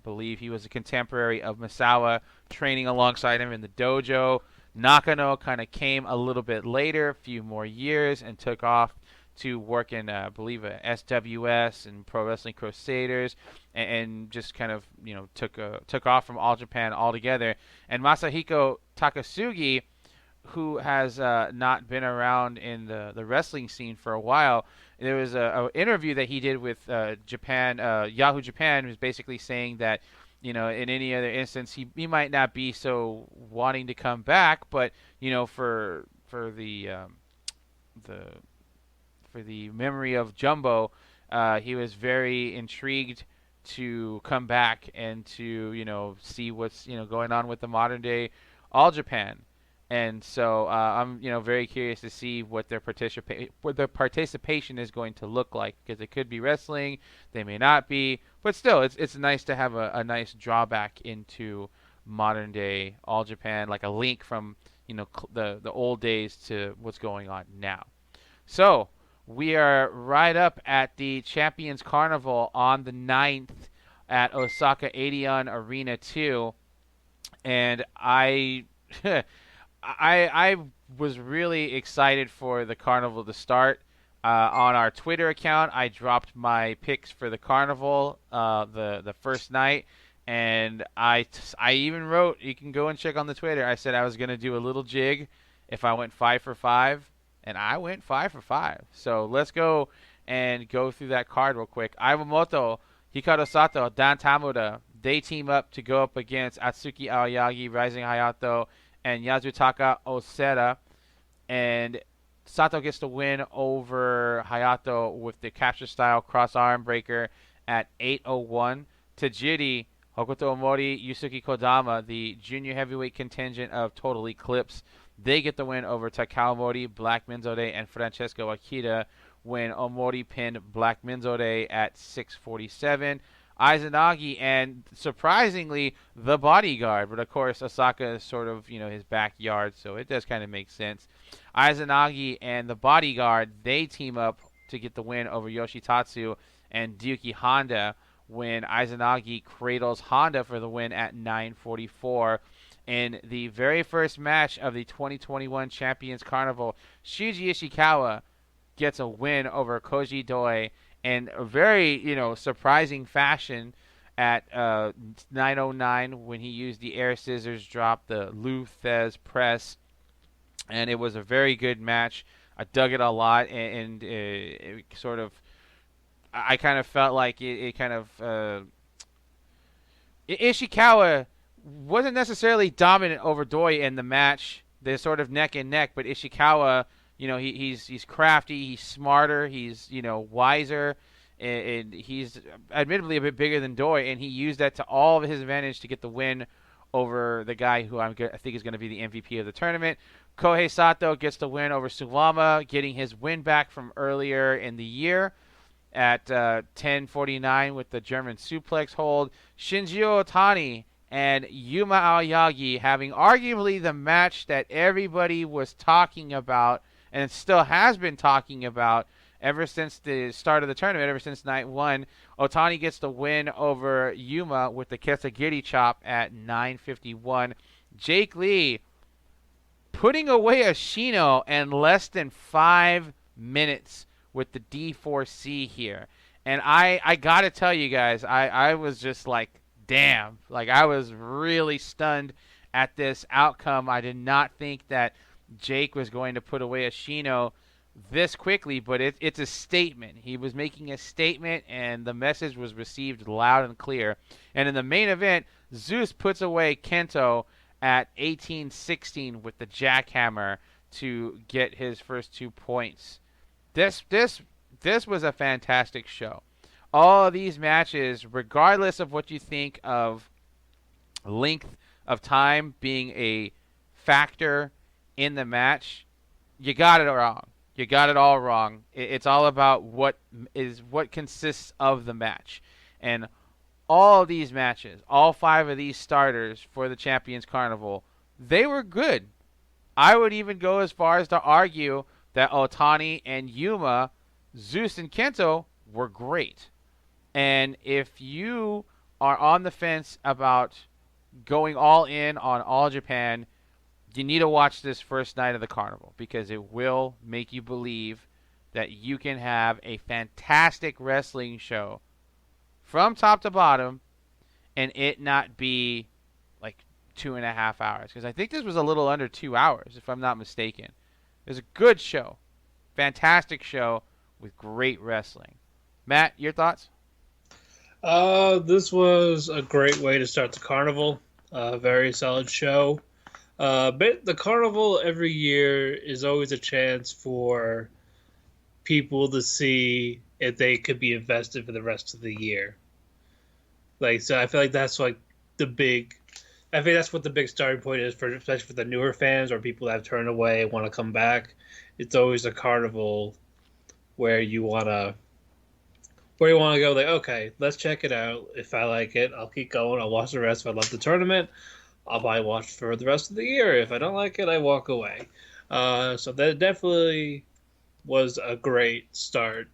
believe he was a contemporary of Misawa, training alongside him in the dojo. Nakano kind of came a little bit later, a few more years, and took off to work in, I believe, SWS and Pro Wrestling Crusaders, and just kind of, took off from All Japan altogether. And Masahiko Takasugi, who has not been around in the wrestling scene for a while, there was an interview that he did with Yahoo Japan, who's basically saying that, in any other instance, he might not be so wanting to come back, but for the memory of Jumbo, he was very intrigued to come back and to see what's going on with the modern day All Japan. And so I'm very curious to see what their participation is going to look like, because it could be wrestling, they may not be, but still it's nice to have a nice drawback into modern day All Japan, like a link from the old days to what's going on now. So we are right up at the Champions Carnival on the 9th at Osaka Edion Arena 2, and I I was really excited for the carnival to start. On our Twitter account, I dropped my picks for the carnival the first night, and I even wrote, you can go and check on the Twitter, I said I was going to do a little jig if I went 5 for 5, and I went 5 for 5. So let's go and go through that card real quick. Iwamoto, Hikaru Sato, Dan Tamura, they team up to go up against Atsuki Aoyagi, Rising Hayato, and Yazutaka Osera, and Sato gets the win over Hayato with the capture style cross arm breaker at 8:01. Tajiri, Hokuto Omori, Yusuke Kodama, the junior heavyweight contingent of Total Eclipse, they get the win over Takao Omori, Black Minzode, and Francesco Akita, when Omori pinned Black Minzode at 6:47. Izanagi and, surprisingly, the Bodyguard. But, of course, Osaka is sort of, his backyard, so it does kind of make sense. Izanagi and the Bodyguard, they team up to get the win over Yoshitatsu and Ryuki Honda, when Izanagi cradles Honda for the win at 9:44. In the very first match of the 2021 Champions Carnival, Shuji Ishikawa gets a win over Koji Doi in a very, surprising fashion at 9:09 when he used the air scissors drop, the Lou Thez press, and it was a very good match. I dug it a lot, and it sort of, I kind of felt like Ishikawa wasn't necessarily dominant over Doi in the match. They're sort of neck and neck, but Ishikawa, he's crafty, he's smarter, he's wiser, and he's admittedly a bit bigger than Doi, and he used that to all of his advantage to get the win over the guy who I think is going to be the MVP of the tournament. Kohei Sato gets the win over Suwama, getting his win back from earlier in the year at 10:49 with the German suplex hold. Shinji Otani and Yuma Aoyagi having arguably the match that everybody was talking about and still has been talking about ever since the start of the tournament, ever since night 1. Otani gets the win over Yuma with the Kesagiri chop at 9:51. Jake Lee putting away Ashino in less than 5 minutes with the D4C here. And I got to tell you guys, I was just like, damn. Like, I was really stunned at this outcome. I did not think that Jake was going to put away Ashino this quickly, but it's a statement. He was making a statement, and the message was received loud and clear. And in the main event, Zeus puts away Kento at 18-16 with the jackhammer to get his first 2 points. This was a fantastic show. All of these matches, regardless of what you think of length of time being a factor in the match, you got it wrong. You got it all wrong. It's all about what consists of the match. And all of these matches, all 5 of these starters for the Champions Carnival, they were good. I would even go as far as to argue that Otani and Yuma, Zeus and Kento were great. And if you are on the fence about going all in on All Japan, you need to watch this first night of the carnival, because it will make you believe that you can have a fantastic wrestling show from top to bottom and it not be like 2.5 hours. Because I think this was a little under 2 hours, if I'm not mistaken. It was a good show. Fantastic show with great wrestling. Matt, your thoughts? This was a great way to start the carnival. Very solid show. But the carnival every year is always a chance for people to see if they could be invested for the rest of the year. Like, so I feel like that's like the big I think that's what the big starting point is for, especially for the newer fans or people that have turned away and want to come back. It's always a carnival where you wanna go. Like, okay, let's check it out. If I like it, I'll keep going. I'll watch the rest. If I love the tournament, I'll probably watch for the rest of the year. If I don't like it, I walk away. So that definitely was a great start,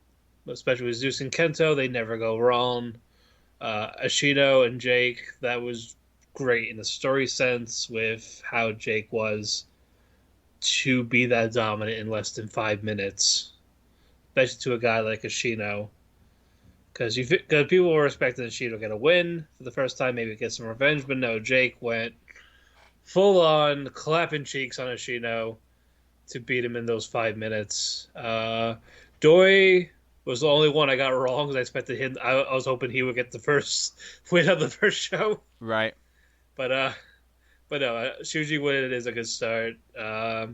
especially with Zeus and Kento. They never go wrong. Ashino and Jake, that was great in the story sense with how Jake was to be that dominant in less than 5 minutes, especially to a guy like Ashino. Because people were expecting Ashino to get a win for the first time, maybe get some revenge, but no, Jake went full on clapping cheeks on Ashino to beat him in those 5 minutes. Doi was the only one I got wrong because I expected him. I was hoping he would get the first win of the first show. Right. But no, Shuji winning is a good start. I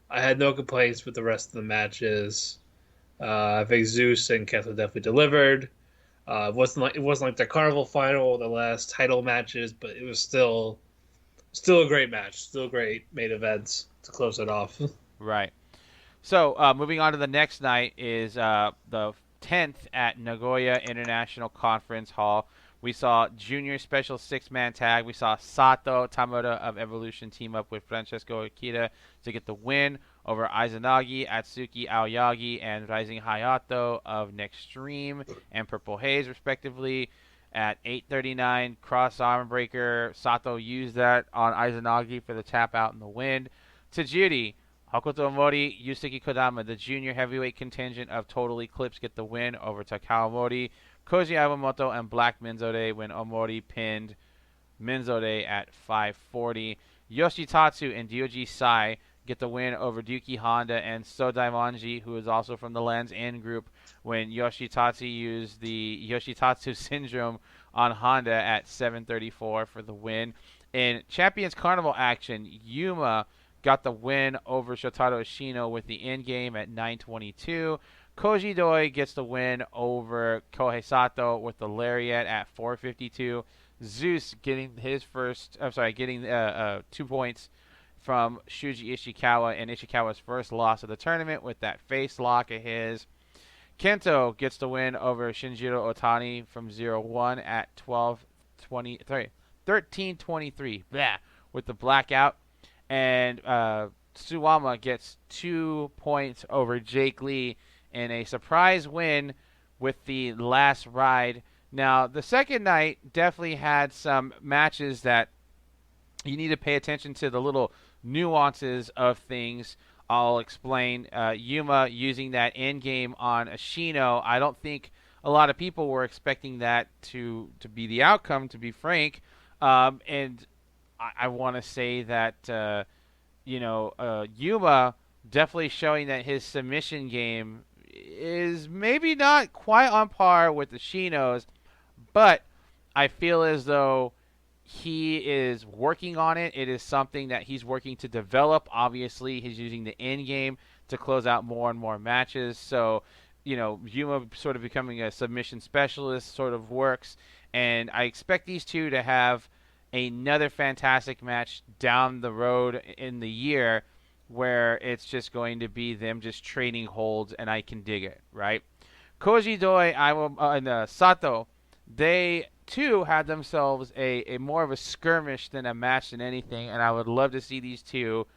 had no complaints with the rest of the matches. I think Zeus and Kento definitely delivered. It wasn't like the Carnival final or the last title matches, but it was still a great match. Still great main events to close it off. Right. So moving on to the next night is the 10th at Nagoya International Conference Hall. We saw junior special six-man tag. We saw Sato Tamura of Evolution team up with Francesco Akita to get the win over Izanagi, Atsuki Aoyagi, and Rising Hayato of Nextream and Purple Haze, respectively. At 8:39, cross arm breaker. Sato used that on Izanagi for the tap out in the win. Tajiri, Hokuto Mori, Yusuke Kodama, the junior heavyweight contingent of Total Eclipse, get the win over Takao Mori. Koji Iwamoto and Black Minzode when Omori pinned Minzode at 5:40. Yoshitatsu and Ryoji Sai get the win over Ryuki Honda and Sodai Manji, who is also from the Land's End group, when Yoshitatsu used the Yoshitatsu Syndrome on Honda at 7:34 for the win. In Champions Carnival action, Yuma got the win over Shotaro Ashino with the end game at 9:22. Koji Doi gets the win over Kohei Sato with the lariat at 4:52. Zeus getting getting 2 points from Shuji Ishikawa and Ishikawa's first loss of the tournament with that face lock of his. Kento gets the win over Shinjiro Otani from 0-1 at 13:23 with the blackout. And Suwama gets 2 points over Jake Lee in a surprise win with the last ride. Now, the second night definitely had some matches that you need to pay attention to the little nuances of things. I'll explain. Yuma using that end game on Ashino. I don't think a lot of people were expecting that to be the outcome, to be frank. And I want to say that, Yuma definitely showing that his submission game is maybe not quite on par with Ashino's, but I feel as though he is working on it. It is something that he's working to develop. Obviously, he's using the end game to close out more and more matches. So, Yuma sort of becoming a submission specialist sort of works. And I expect these two to have another fantastic match down the road in the year where it's just going to be them just trading holds, and I can dig it, right? Koji Doi and Sato, they too had themselves a more of a skirmish than a match than anything, and I would love to see these two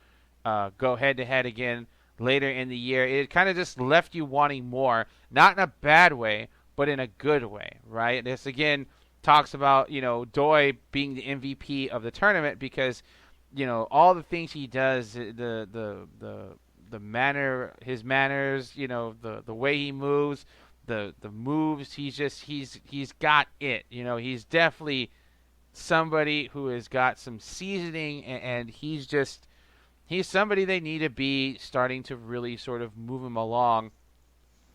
go head-to-head again later in the year. It kind of just left you wanting more, not in a bad way, but in a good way, right? This, again, talks about, Doi being the MVP of the tournament because, all the things he does, the manner, his manners, the way he moves, the moves, he's got it. He's definitely somebody who has got some seasoning, and he's somebody they need to be starting to really sort of move him along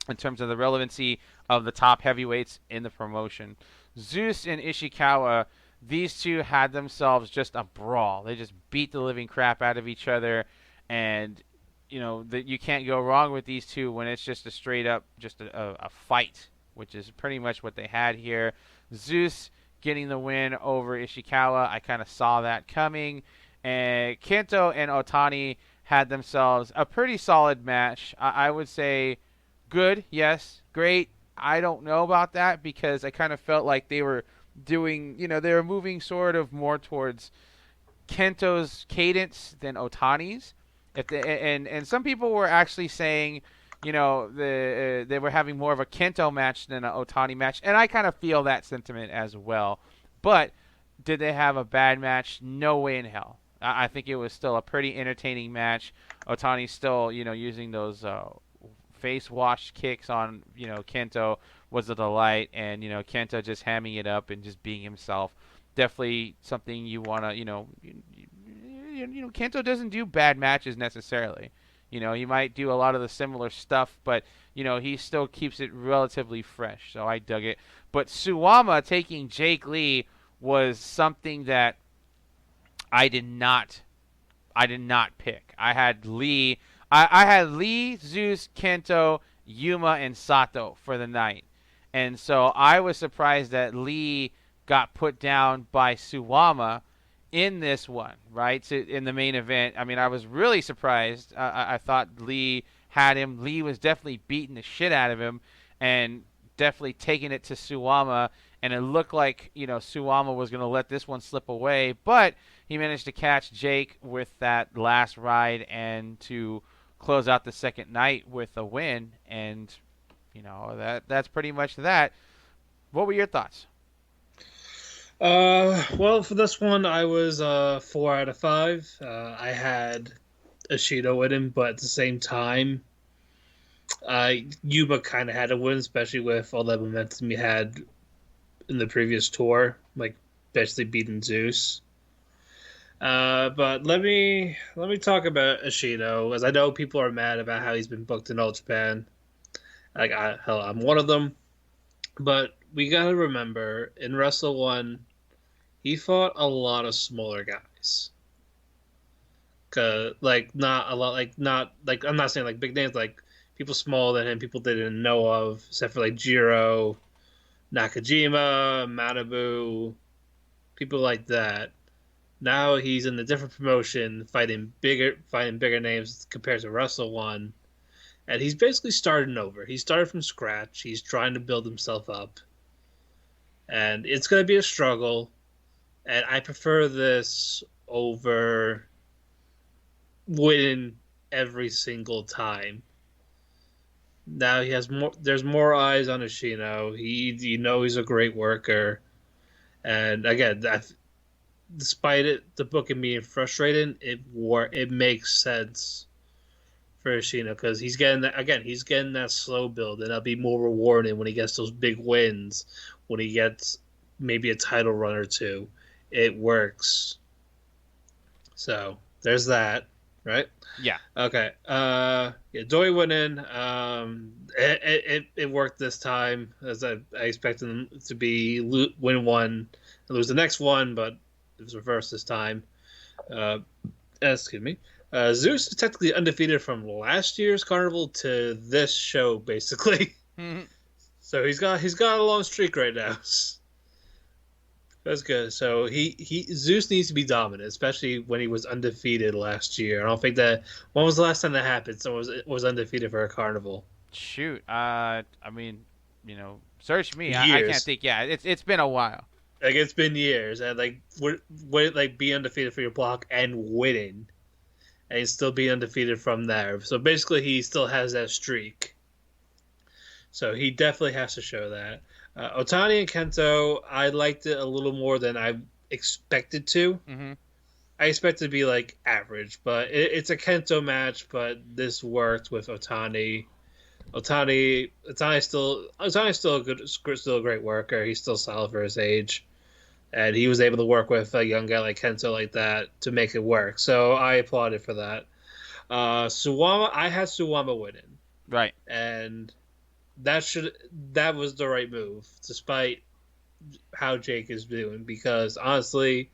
in terms of the relevancy of the top heavyweights in the promotion. Zeus and Ishikawa, these two had themselves just a brawl. They just beat the living crap out of each other, and you can't go wrong with these two when it's just a straight up just a fight, which is pretty much what they had here. Zeus getting the win over Ishikawa. I kind of saw that coming. And Kento and Otani had themselves a pretty solid match. I would say good, yes. Great, I don't know about that because I kind of felt like they were doing, they were moving sort of more towards Kento's cadence than Otani's. And some people were actually saying, they were having more of a Kento match than an Otani match, and I kind of feel that sentiment as well. But did they have a bad match? No way in hell. I think it was still a pretty entertaining match. Otani still, using those face wash kicks on, Kento was a delight, and Kento just hamming it up and just being himself. Definitely something you want to, Kento doesn't do bad matches necessarily. He might do a lot of the similar stuff, but he still keeps it relatively fresh. So I dug it. But Suwama taking Jake Lee was something that I did not pick. I had Lee. I had Lee, Zeus, Kento, Yuma, and Sato for the night, and so I was surprised that Lee got put down by Suwama in this one, right? So in the main event. I mean, I was really surprised. I thought Lee had him. Lee was definitely beating the shit out of him and definitely taking it to Suwama. And it looked like, Suwama was going to let this one slip away. But he managed to catch Jake with that last ride and to close out the second night with a win. And, that's pretty much that. What were your thoughts? Well, for this one, I was 4 out of 5. I had Ishida winning, but at the same time, Yuma kind of had a win, especially with all that momentum he had in the previous tour, like basically beating Zeus. But let me talk about Ishida, as I know people are mad about how he's been booked in All Japan. Like, I'm one of them. But we gotta remember, in Wrestle 1, he fought a lot of smaller guys. Not a lot, I'm not saying like big names, like people smaller than him, people they didn't know of, except for like Jiro, Nakajima, Manabu, people like that. Now he's in a different promotion, fighting bigger names compared to Wrestle 1. And he's basically starting over. He started from scratch. He's trying to build himself up. And it's going to be a struggle. And I prefer this over winning every single time. Now he has more. There's more eyes on Ishino. He's a great worker. And again, despite the booking being frustrating, it makes sense for Ishino because he's getting that slow build, and that'll be more rewarding when he gets those big wins, when he gets maybe a title run or two. It works. So there's that, right? Yeah. Okay. Doi went in. It worked this time, as I expected him to be win one and lose the next one, but it was reversed this time. Excuse me. Zeus is technically undefeated from last year's carnival to this show, basically. Mm-hmm. So he's got a long streak right now. That's good. So Zeus needs to be dominant, especially when he was undefeated last year. I don't think that. When was the last time that happened? Someone was undefeated for a carnival. Shoot. I mean, search me. Years. I can't think. Yeah, it's been a while. Like it's been years, and be undefeated for your block and winning, and still be undefeated from there. So basically, he still has that streak. So he definitely has to show that. Otani and Kento, I liked it a little more than I expected to. Mm-hmm. I expected to be like average, but it's a Kento match. But this worked with Otani. Otani's still a great worker. He's still solid for his age, and he was able to work with a young guy like Kento like that to make it work. So I applauded for that. Suwama, I had Suwama winning, right, and that was the right move, despite how Jake is doing. Because honestly,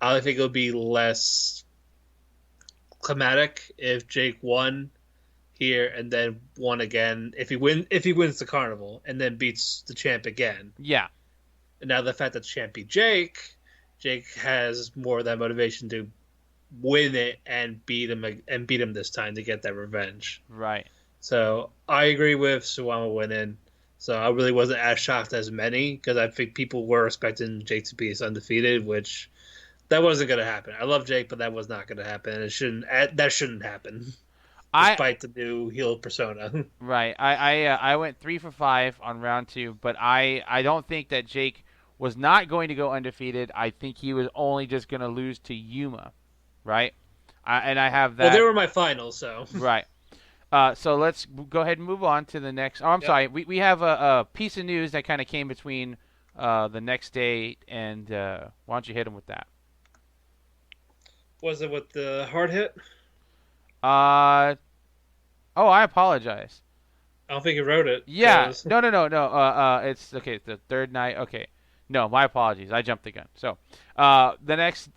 I think it would be less climatic if Jake won here and then won again. If he wins the carnival and then beats the champ again. Yeah. And now the fact that champ beat Jake has more of that motivation to win it and beat him this time to get that revenge. Right. So I agree with Suwama winning. So I really wasn't as shocked as many because I think people were expecting Jake to be undefeated, which that wasn't going to happen. I love Jake, but that was not going to happen. That shouldn't happen. Despite the new heel persona. Right. I went 3 for 5 on round 2, but I don't think that Jake was not going to go undefeated. I think he was only just going to lose to Yuma, right? And I have that. Well, they were my finals, so. Right. So let's go ahead and move on to the next. Oh, I'm sorry. We have a piece of news that kind of came between the next day and why don't you hit him with that? Was it with the hard hit? Oh, I apologize. I don't think you wrote it. Yeah. No. It's okay. The third night. Okay. No, my apologies. I jumped the gun. So, the next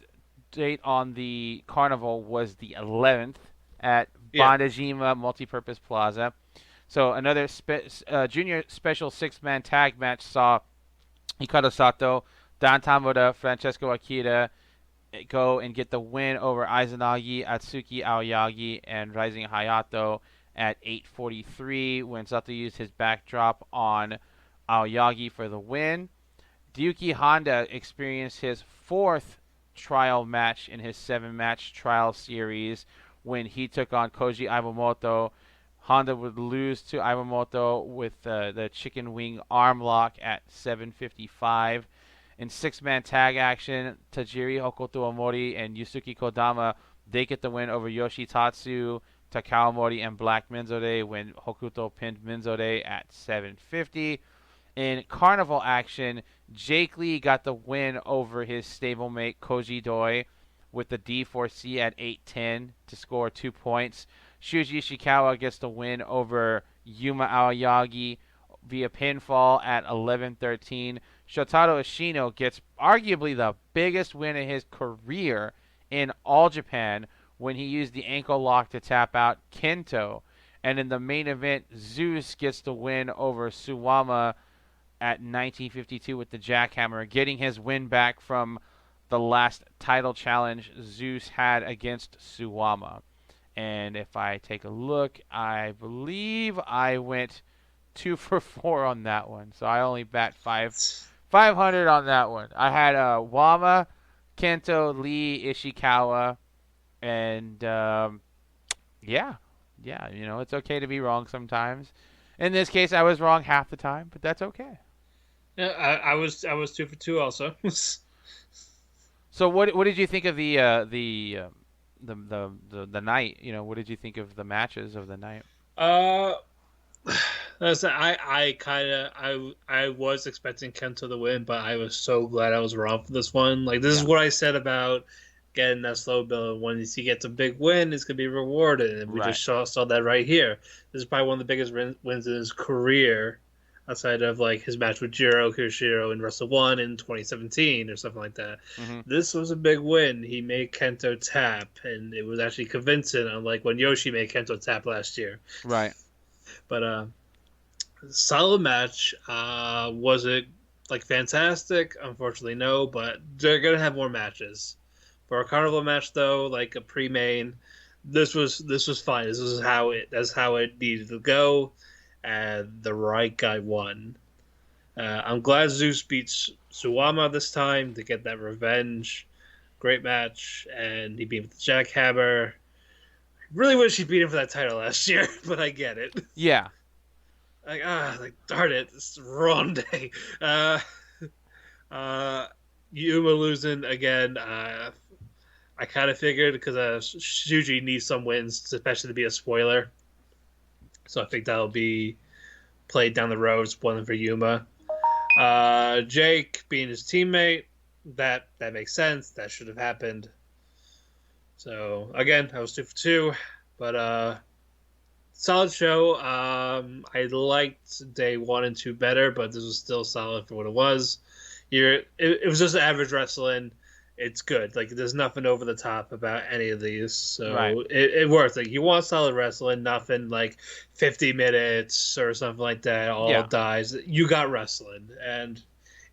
date on the carnival was the 11th at Bandajima Multipurpose Plaza. So another junior special 6-man tag match saw Hikaru Sato, Dan Tamura, Francesco Akira go and get the win over Izanagi, Atsuki Aoyagi, and Rising Hayato at 8:43 when Sato used his backdrop on Aoyagi for the win. Ryuki Honda experienced his 4th trial match in his 7-match trial series when he took on Koji Iwamoto. Honda would lose to Iwamoto with the chicken wing arm lock at 7:55. In 6-man tag action, Tajiri Hokuto Omori and Yusuke Kodama, they get the win over Yoshitatsu, Takao Mori, and Black Menzore when Hokuto pinned Menzore at 7:50. In carnival action, Jake Lee got the win over his stablemate Koji Doi with the D4C at 8:10 to score 2 points. Shuji Ishikawa gets the win over Yuma Aoyagi via pinfall at 11:13. Shotaro Ishino gets arguably the biggest win in his career in All Japan when he used the ankle lock to tap out Kento. And in the main event, Zeus gets the win over Suwama at 19:52 with the jackhammer, getting his win back from the last title challenge Zeus had against Suwama. And if I take a look, I believe I went 2 for 4 on that one. So I only bat 500 on that one. I had Wama, Kento, Lee, Ishikawa, and yeah, it's okay to be wrong sometimes. In this case, I was wrong half the time, but that's okay. Yeah, I was 2 for 2 also. So what did you think of the night? What did you think of the matches of the night? I was expecting Kento to win, but I was so glad I was wrong for this one. Like, this is what I said about getting that slow build. When he gets a big win, it's gonna be rewarded, and we just saw that right here. This is probably one of the biggest wins in his career, outside of like his match with Jiro Kirishiro in Wrestle 1 in 2017 or something like that. Mm-hmm. This was a big win. He made Kento tap, and it was actually convincing, unlike when Yoshi made Kento tap last year. Right. But solid match. Was it like fantastic? Unfortunately, no. But they're gonna have more matches. For a carnival match, though, like a pre-main, this was fine. That's how it needed to go. And the right guy won. I'm glad Zeus beats Suwama this time to get that revenge. Great match, and he beat him with the jackhammer. I really wish he beat him for that title last year, but I get it. Yeah. Darn it, it's the wrong day. Yuma losing again. I kind of figured because Shuji needs some wins, especially to be a spoiler. So I think that'll be played down the road. It's one for Yuma. Jake being his teammate, that makes sense. That should have happened. So again, I was 2 for 2, but solid show. I liked day 1 and 2 better, but this was still solid for what it was. It was just average wrestling. It's good. Like, there's nothing over the top about any of these, so it works. Like, you want solid wrestling, nothing like 50 minutes or something like that. All dies. You got wrestling, and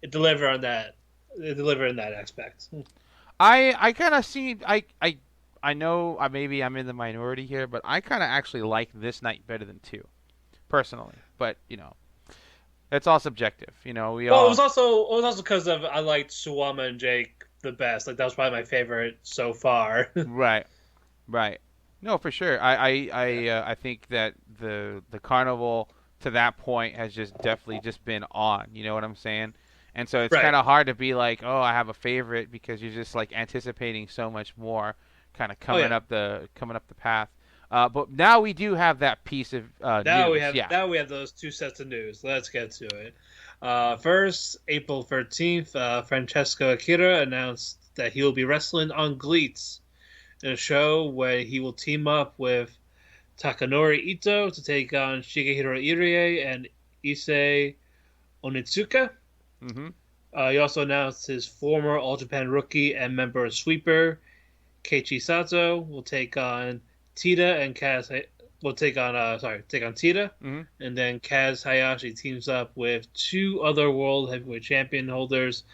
it delivered on that. It delivered in that aspect. I kind of see I know maybe I'm in the minority here, but I kind of actually like this night better than 2 personally. But it's all subjective. We Well, all it was also because of I liked Suwama and Jake the best. Like that was probably my favorite so far. right. Right. No, for sure. I think that the carnival to that point has just definitely just been on. You know what I'm saying? And so it's Right. kind of hard to be like, oh, I have a favorite because you're just like anticipating so much more, kind of Oh yeah. coming up the path. But now we do have that piece of news. Yeah. Now we have those 2 sets of news. Let's get to it. First, April 13th, Francesco Akira announced that he will be wrestling on GLEAT in a show where he will team up with Takanori Ito to take on Shigehiro Irie and Issei Onitsuka. Mm-hmm. He also announced his former All Japan rookie and member of Sweeper, Keiichi Sato, will take on Tita and Kaz. Will take on Tita, Mm-hmm. and then Kaz Hayashi teams up with 2 other World Heavyweight Champion holders,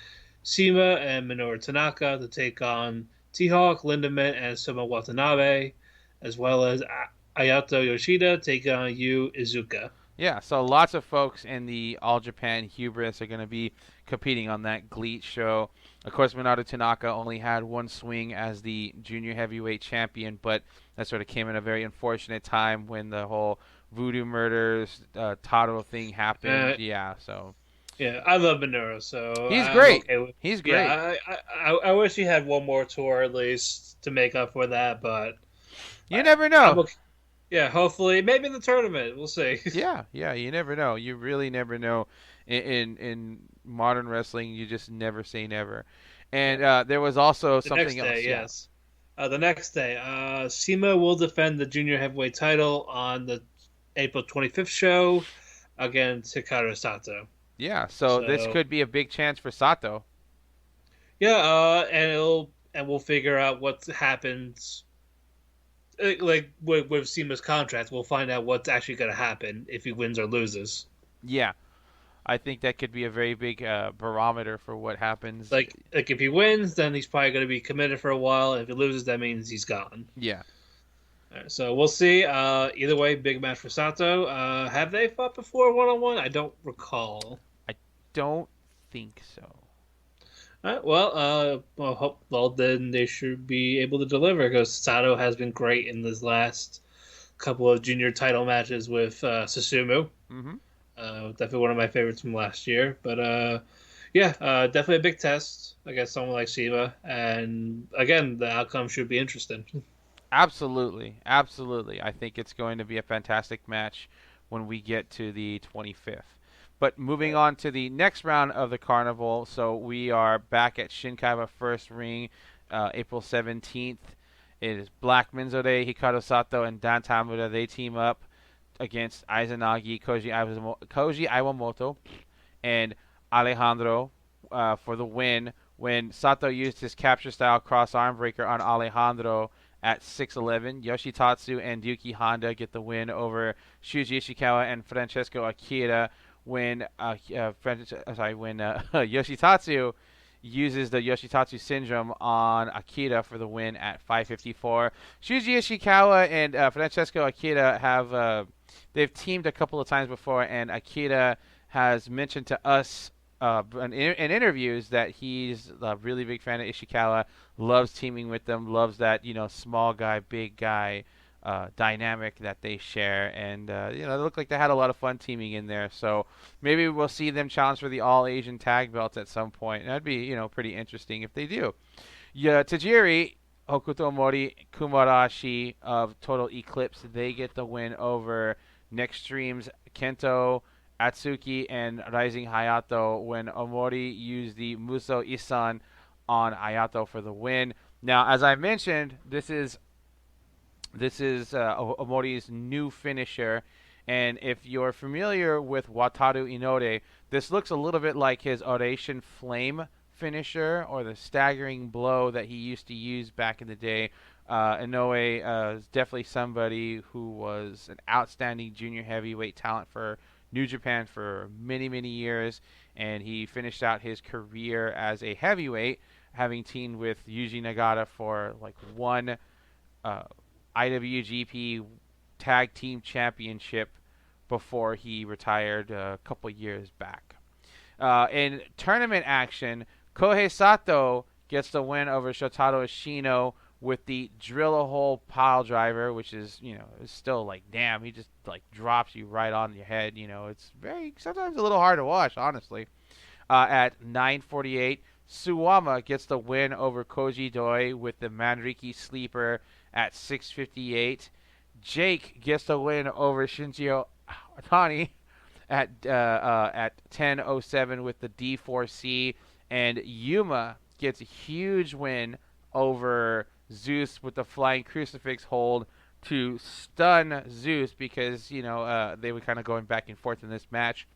CIMA and Minoru Tanaka, to take on T-Hawk, Lindemann, and Soma Watanabe, as well as Ayato Yoshida taking on Yu Izuka. Yeah, so lots of folks in the All Japan Hubris are going to be competing on that GLEAT show. Of course, Minato Tanaka only had 1 swing as the junior heavyweight champion, but that sort of came in a very unfortunate time when the whole Voodoo Murders Taro thing happened. Yeah, I love Minoru, so He's I'm great. okay with. He's great. Yeah, I wish he had one more tour at least to make up for that, but You never know. I'm okay. Yeah, hopefully, maybe in the tournament, we'll see. Yeah, you never know. You really never know. In modern wrestling, you just never say never. And there was also The next something else. day, Yeah. yes. The next day, CIMA will defend the junior heavyweight title on the April 25th show against Hikaru Sato. Yeah, so this could be a big chance for Sato. Yeah, and we'll figure out what happens. Like with CIMA's contract, we'll find out what's actually going to happen if he wins or loses. Yeah, I think that could be a very big barometer for what happens. Like if he wins, then he's probably going to be committed for a while. If he loses, that means he's gone. Yeah. Right, so we'll see. Either way, big match for Sato. Have they fought before 1-on-1? I don't recall. I don't think so. All right, well, then they should be able to deliver because Sato has been great in this last couple of junior title matches with Susumu. Mm-hmm. Definitely one of my favorites from last year. But definitely a big test against someone like CIMA. And again, the outcome should be interesting. Absolutely. I think it's going to be a fantastic match when we get to the 25th. But moving on to the next round of the carnival, so we are back at Shinkaiba First Ring, April 17th. It is Black Minzode, Hikaru Sato, and Dan Tamura. They team up against Izanagi, Koji Iwamoto, and Alejandro for the win when Sato used his capture-style cross-arm breaker on Alejandro at 6'11". Yoshitatsu and Yuki Honda get the win over Shuji Ishikawa and Francesco Akira when Yoshitatsu uses the Yoshitatsu syndrome on Akira for the win at 5:54. Shuji Ishikawa and Francesco Akira have they've teamed a couple of times before, and Akira has mentioned to us in interviews that he's a really big fan of Ishikawa, loves teaming with them, loves that small guy, big guy dynamic that they share, and they look like they had a lot of fun teaming in there. So maybe we'll see them challenge for the All Asian Tag Belts at some point. That'd be pretty interesting if they do. Tajiri, Hokuto Mori, Kumarashi of Total Eclipse, they get the win over Next Stream's Kento Atsuki and Rising Hayato when Omori used the Muso Isan on Hayato for the win. Now, as I mentioned, this is Omori's new finisher, and if you're familiar with Wataru Inode, this looks a little bit like his Oration Flame finisher or the staggering blow that he used to use back in the day. Inoue is definitely somebody who was an outstanding junior heavyweight talent for New Japan for many, many years, and he finished out his career as a heavyweight, having teamed with Yuji Nagata for like one IWGP Tag Team Championship before he retired a couple years back. In tournament action, Kohei Sato gets the win over Shotaro Ashino with the drill a hole pile driver, which is, it's still like, damn, he just like drops you right on your head. It's sometimes a little hard to watch, honestly. At 9:48, Suwama gets the win over Koji Doi with the Manriki Sleeper at 6:58. Jake gets the win over Shinji Otani at 10:07 with the D4C, and Yuma gets a huge win over Zeus with the flying crucifix hold to stun Zeus because they were kind of going back and forth in this match.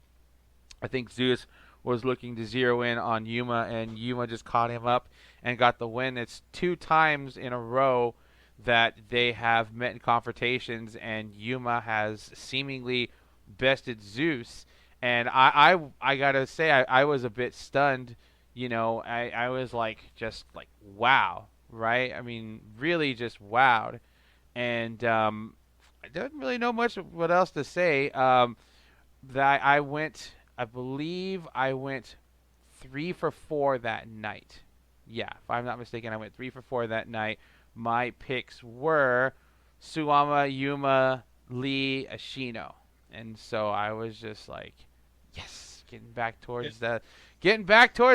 I think Zeus was looking to zero in on Yuma, and Yuma just caught him up and got the win. It's 2 times in a row that they have met in confrontations, and Yuma has seemingly bested Zeus. And I gotta say, I was a bit stunned. I was just like, wow, right? I mean, really just wowed. And I don't really know much what else to say. That I believe I went 3 for 4 that night. Yeah, if I'm not mistaken, I went 3 for 4 that night. My picks were Suwama, Yuma, Lee, Ashino. And so I was just like, yes, getting back towards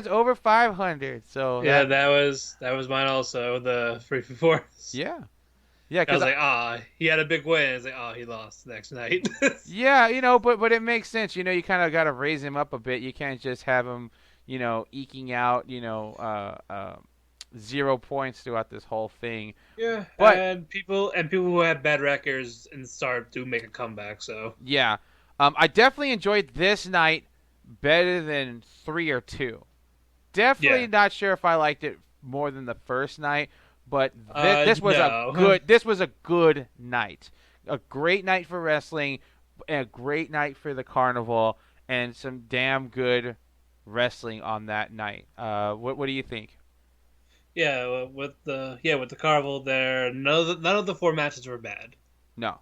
over 500. So yeah, that was mine also, the 3 for 4. Yeah, I was like, he had a big win. I was like, he lost the next night. Yeah, but it makes sense. You kind of got to raise him up a bit. You can't just have him, eking out, 0 points throughout this whole thing. Yeah, but and people who have bad records and start do make a comeback. So yeah, I definitely enjoyed this night better than 3 or 2. Definitely not sure if I liked it more than the first night, but this was a good night, a great night for wrestling, a great night for the carnival, and some damn good wrestling on that night. What do you think? Yeah, with the carnival there, none of the 4 matches were bad. No,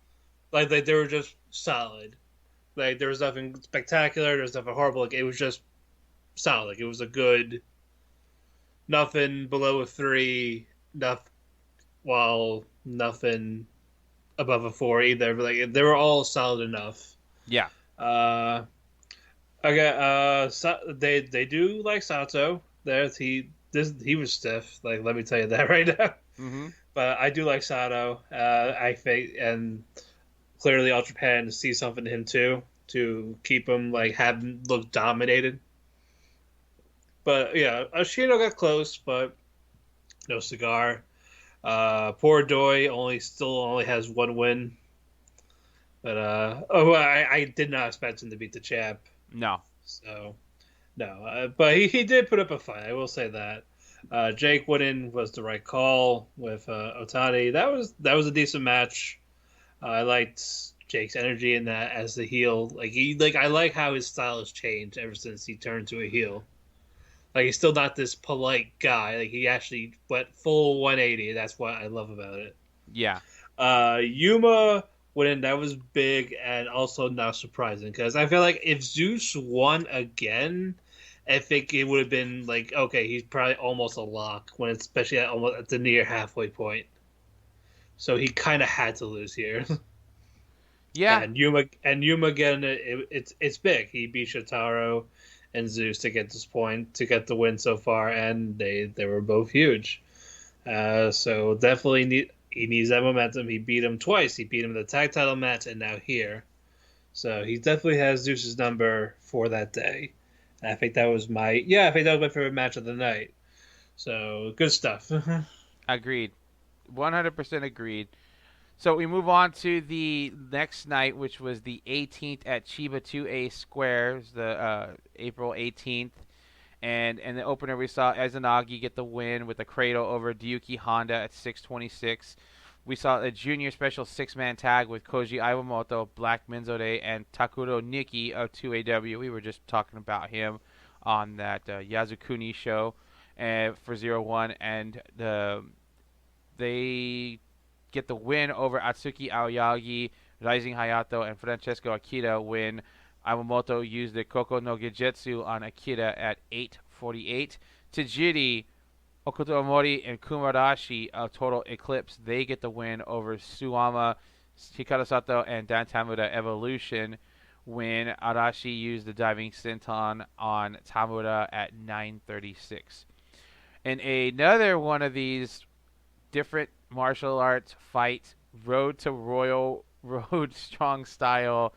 like they were just solid. Like there was nothing spectacular. There was nothing horrible. Like it was just solid. Like it was a good. Nothing below a 3. Nothing above a 4 either. But like they were all solid enough. Yeah. Okay. They do like Sato. He was stiff. Like let me tell you that right now. Mm-hmm. But I do like Sato. I think, and clearly All Japan sees something in him too to keep him have him look dominated. But yeah, Ashino got close, but no cigar. Poor Doi still only has 1 win. But I did not expect him to beat the champ. No. So no, but he did put up a fight. I will say that. Jake winning was the right call with Otani. That was a decent match. I liked Jake's energy in that as the heel. I like how his style has changed ever since he turned to a heel. Like he's still not this polite guy. Like he actually went full 180. That's what I love about it. Yeah. Yuma winning, that was big and also not surprising because I feel like if Zeus won again, I think it would have been okay, he's probably almost a lock especially at the near halfway point. So he kind of had to lose here. Yeah. And Yuma getting it's big. He beat Shotaro and Zeus to get this point, to get the win so far, and they were both huge. So definitely he needs that momentum. He beat him twice. He beat him in the tag title match and now here. So he definitely has Zeus's number for that day. And I think that was my favorite match of the night. So good stuff. Agreed. 100% agreed. So we move on to the next night, which was the 18th at Chiba 2A Square, the April 18th. And in the opener, we saw Ezanagi get the win with a cradle over Ryuki Honda at 6:26. We saw a junior special 6-man tag with Koji Iwamoto, Black Menzode, and Takuro Niki of 2AW. We were just talking about him on that Yazukuni show for 0-1, and they get the win over Atsuki Aoyagi, Rising Hayato, and Francesco Akita when Iwamoto used the Koko no Gejetsu on Akita at 8:48. Tajiri, Okuto Omori, and Kumarashi of Total Eclipse, they get the win over Suwama, Hikaru Sato, and Dan Tamura Evolution when Arashi used the diving senton on Tamura at 9:36. And another one of these different martial arts fight, Road to Royal, Road Strong style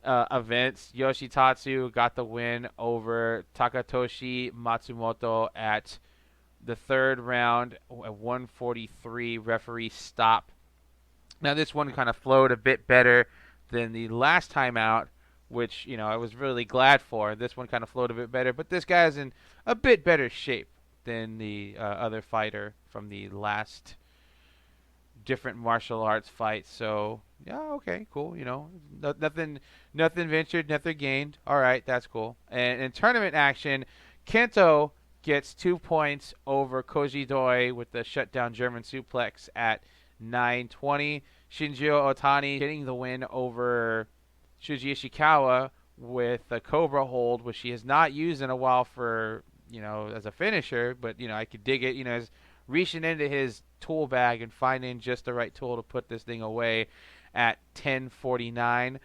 events. Yoshitatsu got the win over Takatoshi Matsumoto at the third round at 143 referee stop. Now this one kind of flowed a bit better than the last time out, which, you know, I was really glad for. This one kind of flowed a bit better, but this guy's in a bit better shape than the other fighter from the last different martial arts fight. So yeah, okay, cool. You know, nothing ventured, nothing gained. All right, that's cool. And in tournament action, Kento gets 2 points over Koji Doi with the shutdown German suplex at 9:20. Shinjiro Otani getting the win over Shuji Ishikawa with the Cobra hold, which he has not used in a while for, you know, as a finisher, but, you know, I could dig it, you know, as reaching into his tool bag and finding just the right tool to put this thing away at 10:49.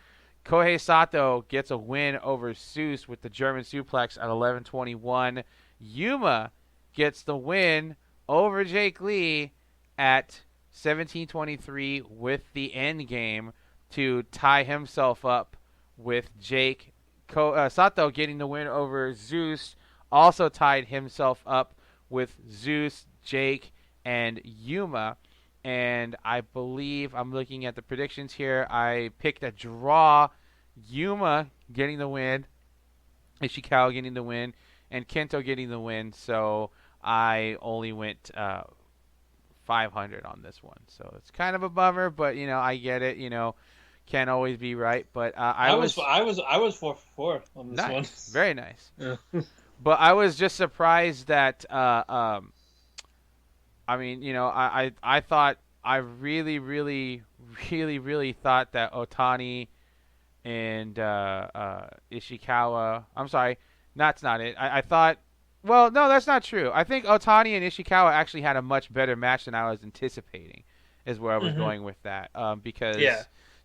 Kohei Sato gets a win over Seuss with the German suplex at 11:21. Yuma gets the win over Jake Lee at 17:23 with the end game to tie himself up with Jake. Sato getting the win over Zeus also tied himself up with Zeus, Jake, and Yuma. And I believe I'm looking at the predictions here. I picked a draw. Yuma getting the win, Ishikawa getting the win, and Kento getting the win. So I only went 500 on this one. So it's kind of a bummer, but, you know, I get it. You know, can't always be right. But I was 4 for 4 on this nice, one. Very nice. Yeah. But I was just surprised that I mean, you know, I thought, I really thought that Otani and Ishikawa, I'm sorry, that's not it. I thought, well, no, that's not true. I think Otani and Ishikawa actually had a much better match than I was anticipating, is where I was going with that. Because,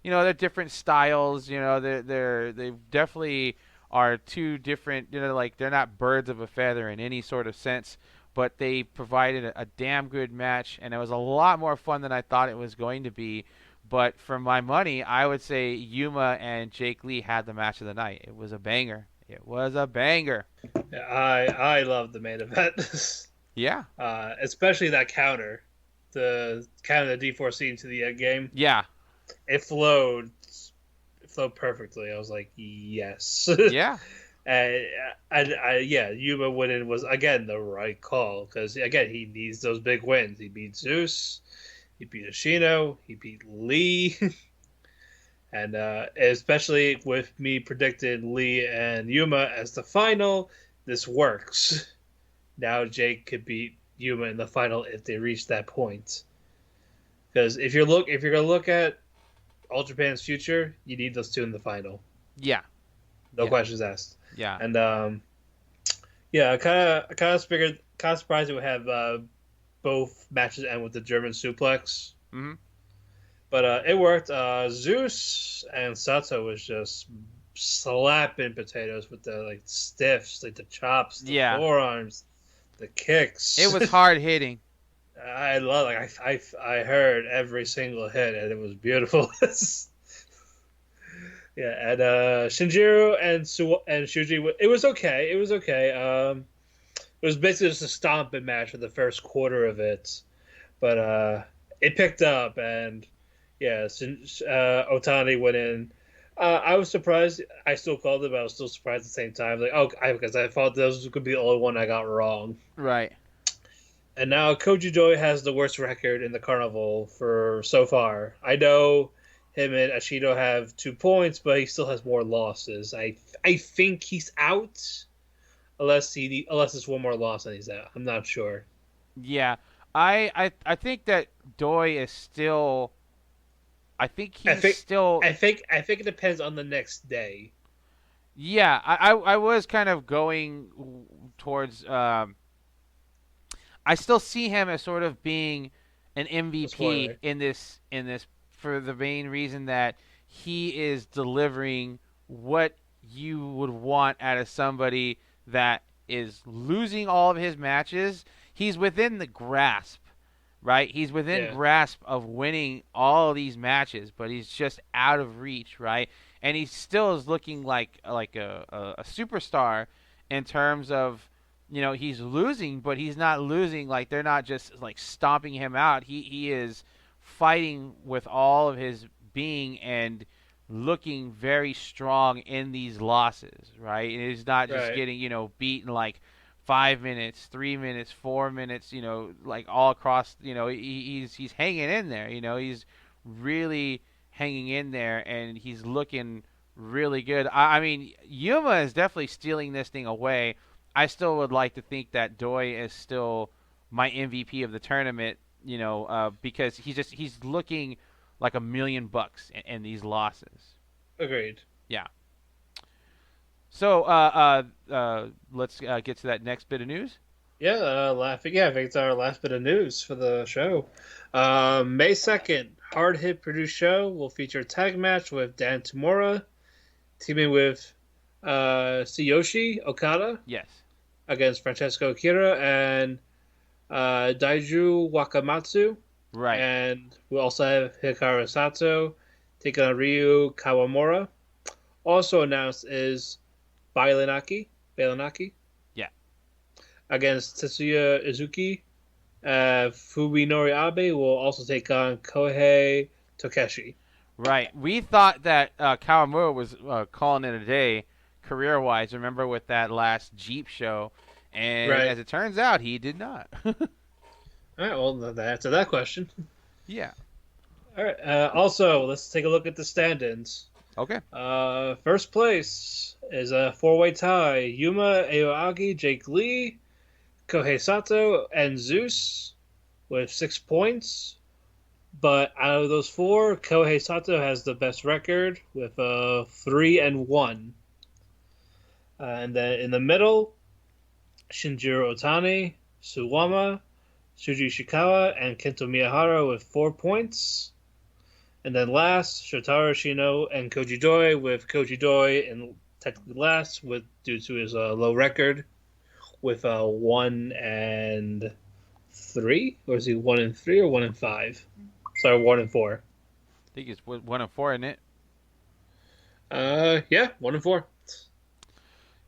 you know, they're different styles. You know, they definitely are two different, you know, like, they're not birds of a feather in any sort of sense. But they provided a damn good match, and it was a lot more fun than I thought it was going to be. But for my money, I would say Yuma and Jake Lee had the match of the night. It was a banger. It was a banger. Yeah, I love the main event. Yeah. Especially that counter. The counter the D4C into the end game. Yeah. It flowed perfectly. I was like, yes. Yeah. Yuma winning was, again, the right call. Because, again, he needs those big wins. He beat Zeus. He beat Ashino. He beat Lee. And especially with me predicting Lee and Yuma as the final, this works. Now Jake could beat Yuma in the final if they reach that point. Because if you're gonna look at All Japan's future, you need those two in the final. Yeah. No questions asked. Yeah. And I kind of surprised it would have both matches end with the German suplex. Mm-hmm. But it worked. Zeus and Sato was just slapping potatoes with the stiffs, like the chops, the forearms, the kicks. It was hard hitting. I love it. I heard every single hit, and it was beautiful. Yeah, and Shinjiro and Shuji, it was okay. It was okay. It was basically just a stomping match for the first quarter of it, but it picked up, and Otani went in. I was surprised. I still called it, but I was still surprised at the same time. Because I thought those could be the only one I got wrong. Right. And now Koji Doi has the worst record in the carnival for so far. I know him and Ashido have 2 points, but he still has more losses. I think he's out unless it's one more loss and he's out. I'm not sure. Yeah, I think that Doi is still. I think I he's think still. I think it depends on the next day. Yeah, I was kind of going towards. I still see him as sort of being an MVP Spoiler. in this for the main reason that he is delivering what you would want out of somebody that is losing all of his matches. He's within the grasp, right? He's within Yeah. grasp of winning all of these matches, but he's just out of reach, right? And he still is looking like a superstar in terms of he's losing, but he's not losing like they're not just like stomping him out. He is fighting with all of his being and looking very strong in these losses, right? And he's not just Right. getting beaten like 5 minutes, 3 minutes, 4 minutes, like all across. He's hanging in there. He's really hanging in there, and he's looking really good. I mean, Yuma is definitely stealing this thing away. I still would like to think that Doi is still my MVP of the tournament. Because he's looking like $1,000,000 in these losses. Agreed. Yeah. So let's get to that next bit of news. Yeah, laughing. Yeah, I think it's our last bit of news for the show. May 2nd, Hard Hit produced show will feature a tag match with Dan Tamura teaming with Tsuyoshi Okada Yes. against Francesco Akira and Daiju Wakamatsu. Right. And we also have Hikaru Sato taking on Ryu Kawamura. Also announced is Bailanaki Yeah. against Tetsuya Izuki. Fubinori Abe will also take on Kohei Tokeshi. Right. We thought that Kawamura was calling it a day career-wise. Remember with that last Jeep show, and Right. as it turns out, he did not. All right, well, that answered that question. Yeah. All right. Also, let's take a look at the stand-ins. Okay. First place is a 4-way tie. Yuma Aoyagi, Jake Lee, Kohei Sato, and Zeus with 6 points. But out of those 4, Kohei Sato has the best record with 3-1. And then in the middle, Shinjiro Otani, Suwama, Shuji Ishikawa, and Kento Miyahara with 4 points. And then last, Shotaro Shino and Koji Doi, with Koji Doi in technically last due to his low record with 1-3, or is he 1-3 or 1-5? Sorry, 1-4. I think it's 1-4, isn't it? Yeah, 1-4.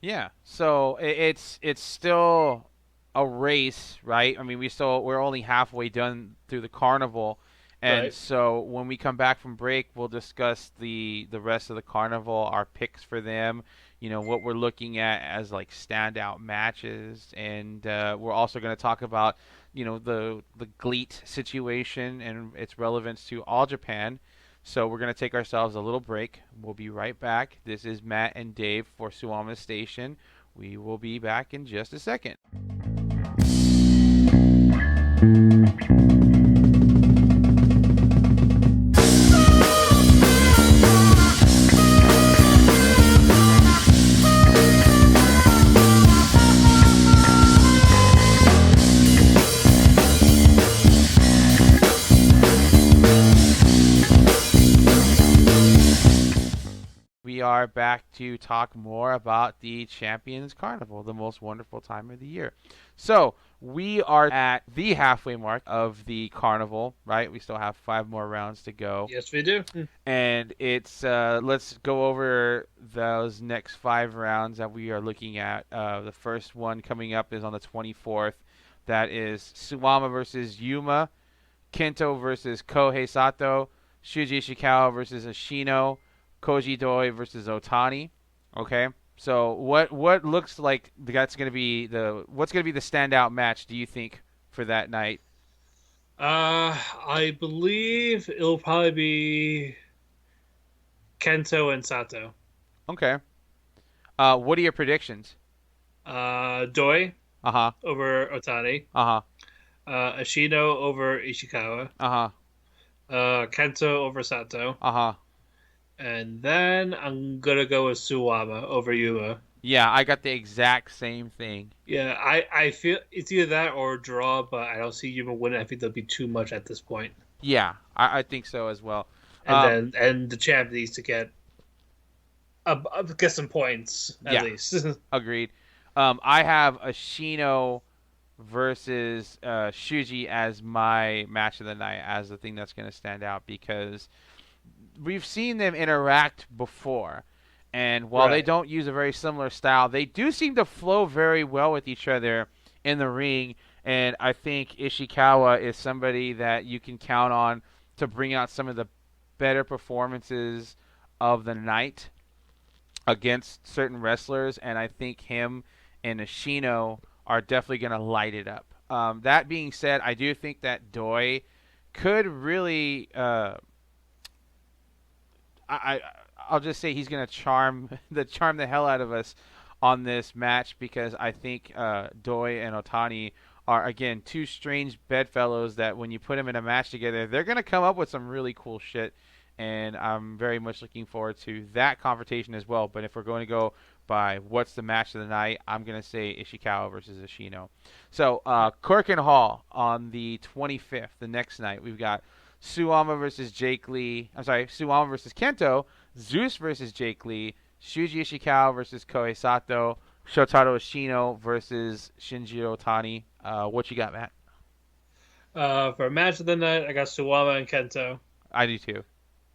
Yeah. So it's still a race, right? I mean, we're only halfway done through the carnival. And Right. so when we come back from break, we'll discuss the rest of the carnival, our picks for them, what we're looking at as like standout matches, and we're also going to talk about the GLEAT situation and its relevance to All Japan. So we're going to take ourselves a little break. We'll be right back. This is Matt and Dave for SUWAMA'S Station. We will be back in just a second. We are back to talk more about the Champions Carnival, the most wonderful time of the year. So we are at the halfway mark of the carnival, right? We still have 5 more rounds to go. Yes, we do. And it's let's go over those next 5 rounds that we are looking at. The first one coming up is on the 24th. That is Suwama versus Yuma, Kento versus Kohei Sato, Shuji Ishikawa versus Ashino, Koji Doi versus Otani. Okay, so what looks like what's going to be the standout match? Do you think for that night? I believe it'll probably be Kento and Sato. Okay. What are your predictions? Doi Uh-huh. over Otani. Uh-huh. Ashino over Ishikawa. Uh-huh. Kento over Sato. Uh-huh. And then I'm gonna go with Suwama over Yuma. Yeah, I got the exact same thing. Yeah, I feel it's either that or a draw, but I don't see Yuma winning. I think there'll be too much at this point. Yeah, I think so as well. And the champ needs to get some points at least. Agreed. I have Ashino versus Shuji as my match of the night, as the thing that's going to stand out, because we've seen them interact before. And while they don't use a very similar style, they do seem to flow very well with each other in the ring. And I think Ishikawa is somebody that you can count on to bring out some of the better performances of the night against certain wrestlers. And I think him and Ashino are definitely going to light it up. That being said, I do think that Doi could really I'll just say he's going to charm the hell out of us on this match, because I think Doi and Otani are, again, two strange bedfellows that when you put them in a match together, they're going to come up with some really cool shit, and I'm very much looking forward to that confrontation as well. But if we're going to go by what's the match of the night, I'm going to say Ishikawa versus Ashino. So Corkin Hall on the 25th, the next night, we've got Suwama versus Jake Lee. I'm sorry, Suwama versus Kento. Zeus versus Jake Lee. Shuji Ishikawa versus Kohei Sato. Shotaro Ashino versus Shinji Otani. What you got, Matt? For a match of the night, I got Suwama and Kento. I do too.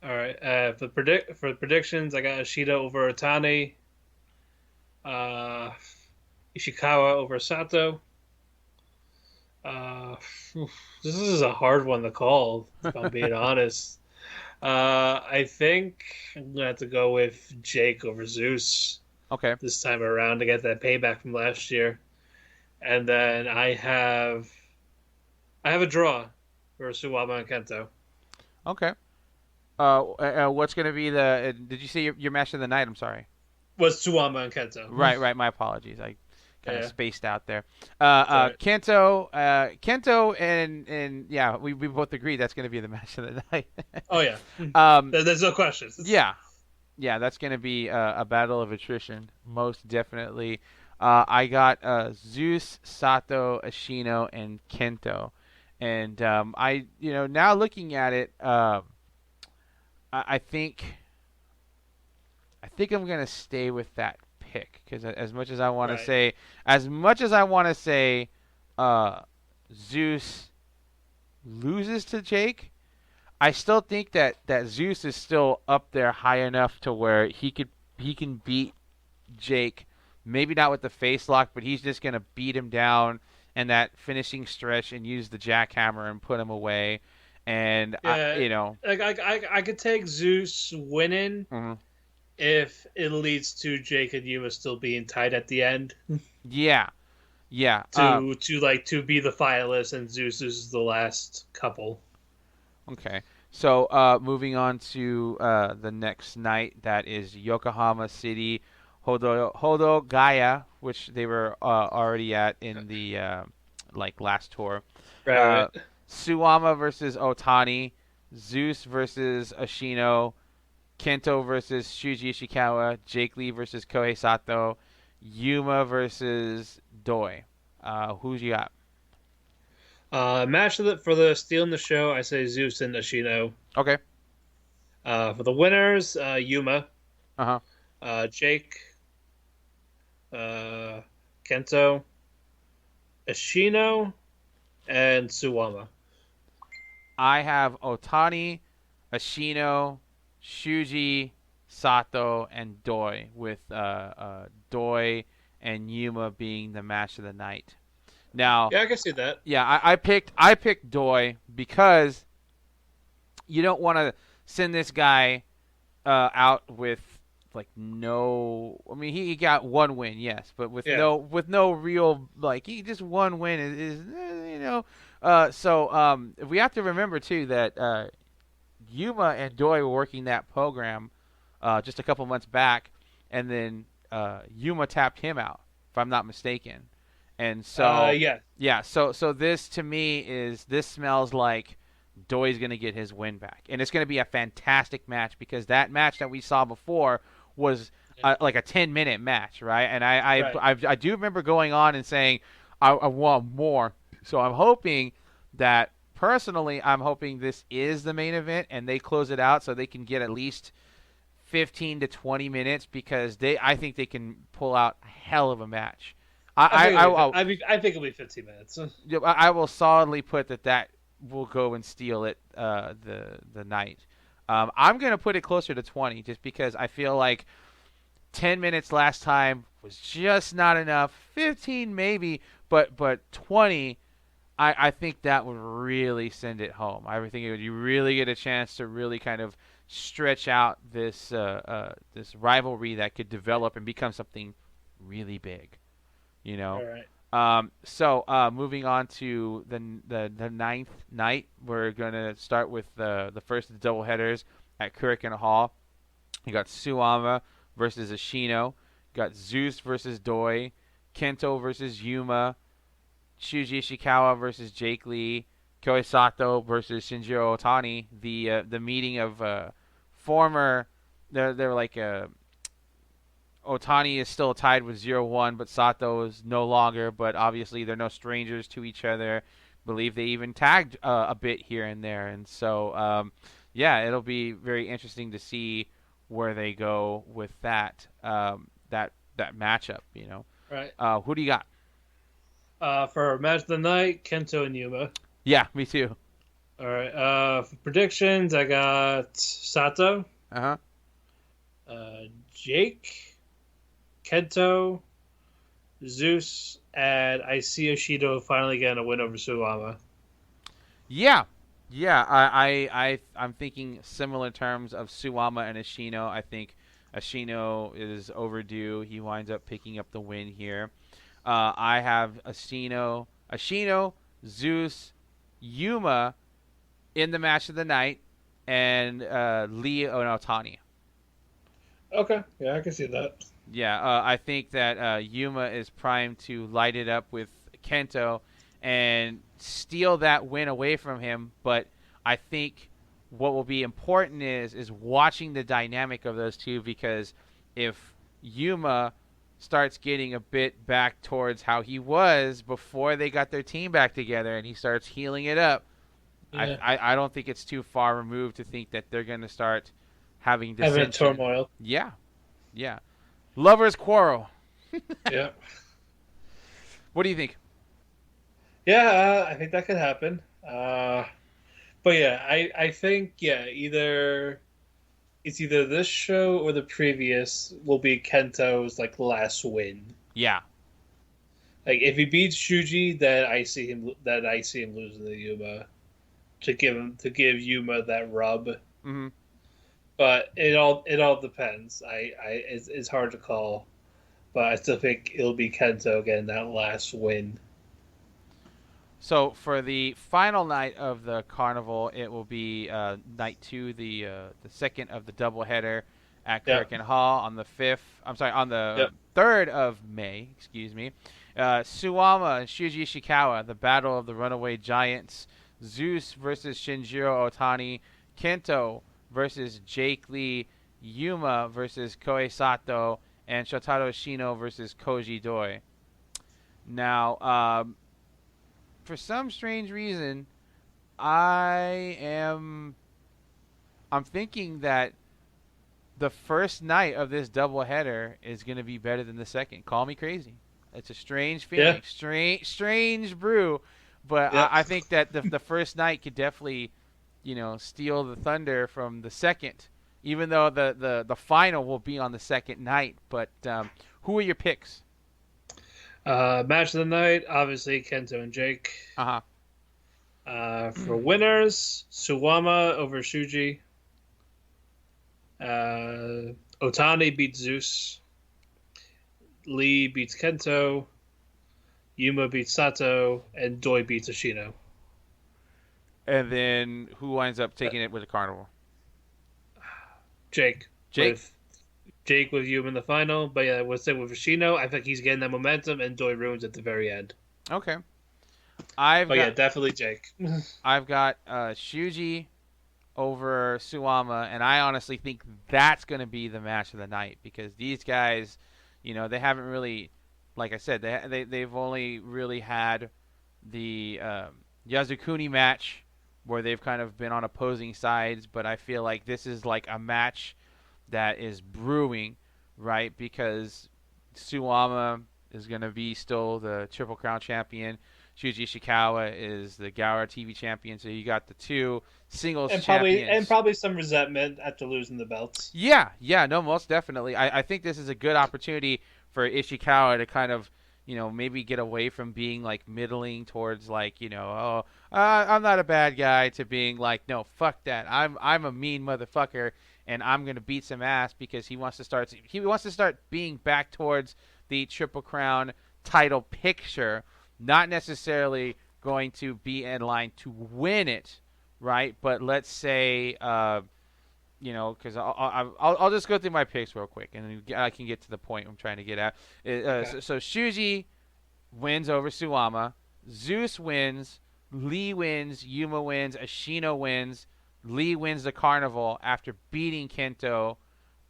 All right. For predictions, I got Ishida over Otani. Ishikawa over Sato. This is a hard one to call, if I'm being honest. I think I'm gonna have to go with Jake over Zeus. Okay. This time around to get that payback from last year, and then I have a draw for Suwama and Kento. Okay. What's going to be the? Did you say your match of the night? I'm sorry. Was Suwama and Kento? Right. My apologies. I kind of spaced out there. Right. Kento, and yeah, we both agree that's going to be the match of the night. Oh yeah. There's no questions. Yeah, that's going to be a battle of attrition, most definitely. I got Zeus, Sato, Ashino, and Kento, and now looking at it, I think I'm going to stay with that pick, because as much as I want to say, Zeus loses to Jake, I still think that Zeus is still up there high enough to where he can beat Jake. Maybe not with the face lock, but he's just gonna beat him down in that finishing stretch and use the jackhammer and put him away. And I could take Zeus winning. Mm-hmm. If it leads to Jake and Yuma still being tied at the end. Yeah. To be the finalist and Zeus is the last couple. Okay. So moving on to the next night, that is Yokohama City Hodo Gaya, which they were already at in the last tour. Right. Suwama versus Otani, Zeus versus Ashino, Kento versus Shuji Ishikawa, Jake Lee versus Kohei Sato, Yuma versus Doi. Who's you got? Match for the stealing the show, I say Zeus and Ashino. Okay. For the winners, Yuma. Uh-huh. Jake. Kento. Ashino. And Suwama. I have Otani, Ashino, Shuji, Sato, and Doi, with Doi and Yuma being the match of the night. Now, yeah, I can see that. Yeah, I picked Doi because you don't want to send this guy out with like no. I mean, he got one win, yes, but with Yeah. no real like he just one win is you know. So we have to remember too that Yuma and Doi were working that program just a couple months back, and then Yuma tapped him out, if I'm not mistaken. And so Yeah. yeah, so this to me this smells like Doi's going to get his win back, and it's going to be a fantastic match because that match that we saw before was like a 10-minute match, right? And I do remember going on and saying I want more. So I'm hoping that personally, I'm hoping this is the main event and they close it out so they can get at least 15 to 20 minutes because I think they can pull out a hell of a match. I think it'll be 15 minutes. I will solidly put that will go and steal it the night. I'm going to put it closer to 20 just because I feel like 10 minutes last time was just not enough. 15 maybe, but 20, I think that would really send it home. I think you really get a chance to really kind of stretch out this this rivalry that could develop and become something really big. You know. All right. So moving on to the ninth night, we're gonna start with the first of the doubleheaders at Kurikan Hall. You got Suwama versus Ashino. You got Zeus versus Doi. Kento versus Yuma. Shuji Ishikawa versus Jake Lee. Koi Sato versus Shinjiro Otani. The meeting of former. They're like Otani is still tied with 0-1, but Sato is no longer. But obviously, they're no strangers to each other. Believe they even tagged a bit here and there, and so yeah, it'll be very interesting to see where they go with that that matchup. You know, Right. Who do you got? For match of the night, Kento and Yuma. Yeah, me too. All right. For predictions, I got Sato, Jake, Kento, Zeus, and I see Oshido finally getting a win over Suwama. Yeah. I'm thinking similar terms of Suwama and Ashino. I think Ashino is overdue. He winds up picking up the win here. I have Ashino, Zeus, Yuma in the match of the night, and Lee and Otani. Okay, yeah, I can see that. Yeah, I think that Yuma is primed to light it up with Kento and steal that win away from him. But I think what will be important is watching the dynamic of those two, because if Yuma starts getting a bit back towards how he was before they got their team back together and he starts healing it up, yeah. I don't think it's too far removed to think that they're going to start having turmoil. Yeah. Lovers quarrel. Yeah. What do you think? Yeah, I think that could happen. But yeah, I think either it's either this show or the previous will be Kento's like last win. Yeah. Like if he beats Shuji, then I see him losing to Yuma to give Yuma that rub. Mm-hmm. But it all depends. It's hard to call, but I still think it'll be Kento getting that last win. So for the final night of the carnival, it will be night 2, the second of the doubleheader at Kurikan Hall on the 3rd of May. Excuse me. Suwama and Shuji Ishikawa, the battle of the runaway giants. Zeus versus Shinjiro Otani. Kento versus Jake Lee. Yuma versus Koi Sato, and Shotaro Ashino versus Koji Doi. Now, for some strange reason, I'm thinking that the first night of this doubleheader is going to be better than the second. Call me crazy. It's a strange feeling, strange brew, but I think that the first night could definitely, steal the thunder from the second, even though the final will be on the second night. But who are your picks? Match of the night, obviously Kento and Jake. For winners, Suwama over Shuji. Otani beats Zeus. Lee beats Kento. Yuma beats Sato. And Doi beats Ashino. And then who winds up taking it with the Carnival? Jake. Jake? Jake with Yuma in the final. But yeah, we'll say with Ashino, I think he's getting that momentum, and Doi ruins at the very end. Okay. Yeah, definitely Jake. I've got Shuji over Suwama, and I honestly think that's going to be the match of the night because these guys, they haven't really, like I said, they've only really had the Yasukuni match where they've kind of been on opposing sides, but I feel like this is like a match that is brewing, right? Because Suwama is going to be still the Triple Crown champion. Shuji Ishikawa is the Gaora TV champion, so you got the two singles champions. And probably some resentment after losing the belts. Yeah, no, most definitely. I think this is a good opportunity for Ishikawa to kind of, maybe get away from being like middling towards like, I'm not a bad guy, to being like, no, fuck that. I'm a mean motherfucker, and I'm gonna beat some ass because he wants to start being back towards the Triple Crown title picture. Not necessarily going to be in line to win it, right? But let's say, because I'll just go through my picks real quick, and I can get to the point I'm trying to get at. Okay. So Shuji wins over Suwama, Zeus wins, Lee wins, Yuma wins, Ashino wins, Lee wins the Carnival after beating Kento.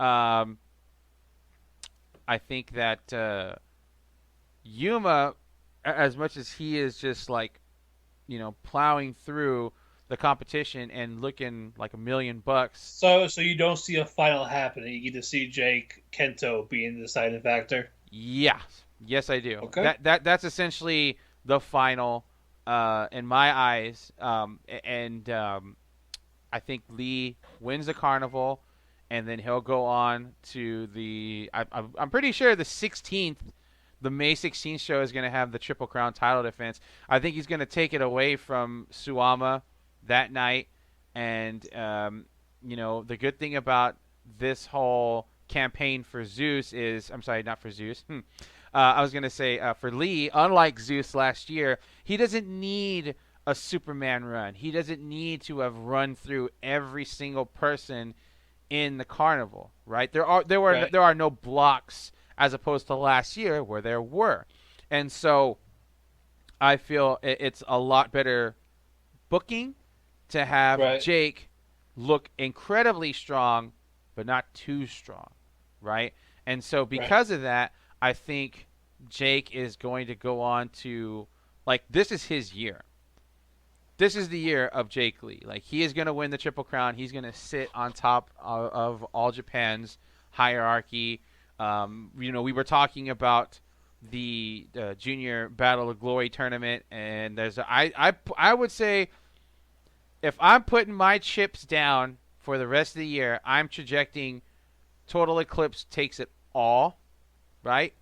I think that Yuma, as much as he is just like, plowing through the competition and looking like $1 million. So you don't see a final happening. You get to see Jake Kento being the deciding factor. Yeah. Yes, I do. Okay. That's essentially the final in my eyes. I think Lee wins the Carnival, and then he'll go on to the. I'm pretty sure the 16th. The May 16th show is going to have the Triple Crown title defense. I think he's going to take it away from Suwama that night. And, the good thing about this whole campaign for Zeus is – I'm sorry, not for Zeus. I was going to say for Lee, unlike Zeus last year, he doesn't need a Superman run. He doesn't need to have run through every single person in the Carnival, right? There are no blocks as opposed to last year where there were. And so I feel it's a lot better booking to have Jake look incredibly strong, but not too strong, right? And so because of that, I think Jake is going to go on to, like, this is his year. This is the year of Jake Lee. Like, he is going to win the Triple Crown. He's going to sit on top of All Japan's hierarchy. We were talking about the Junior Battle of Glory tournament, and I would say if I'm putting my chips down for the rest of the year, I'm projecting Total Eclipse takes it all, right?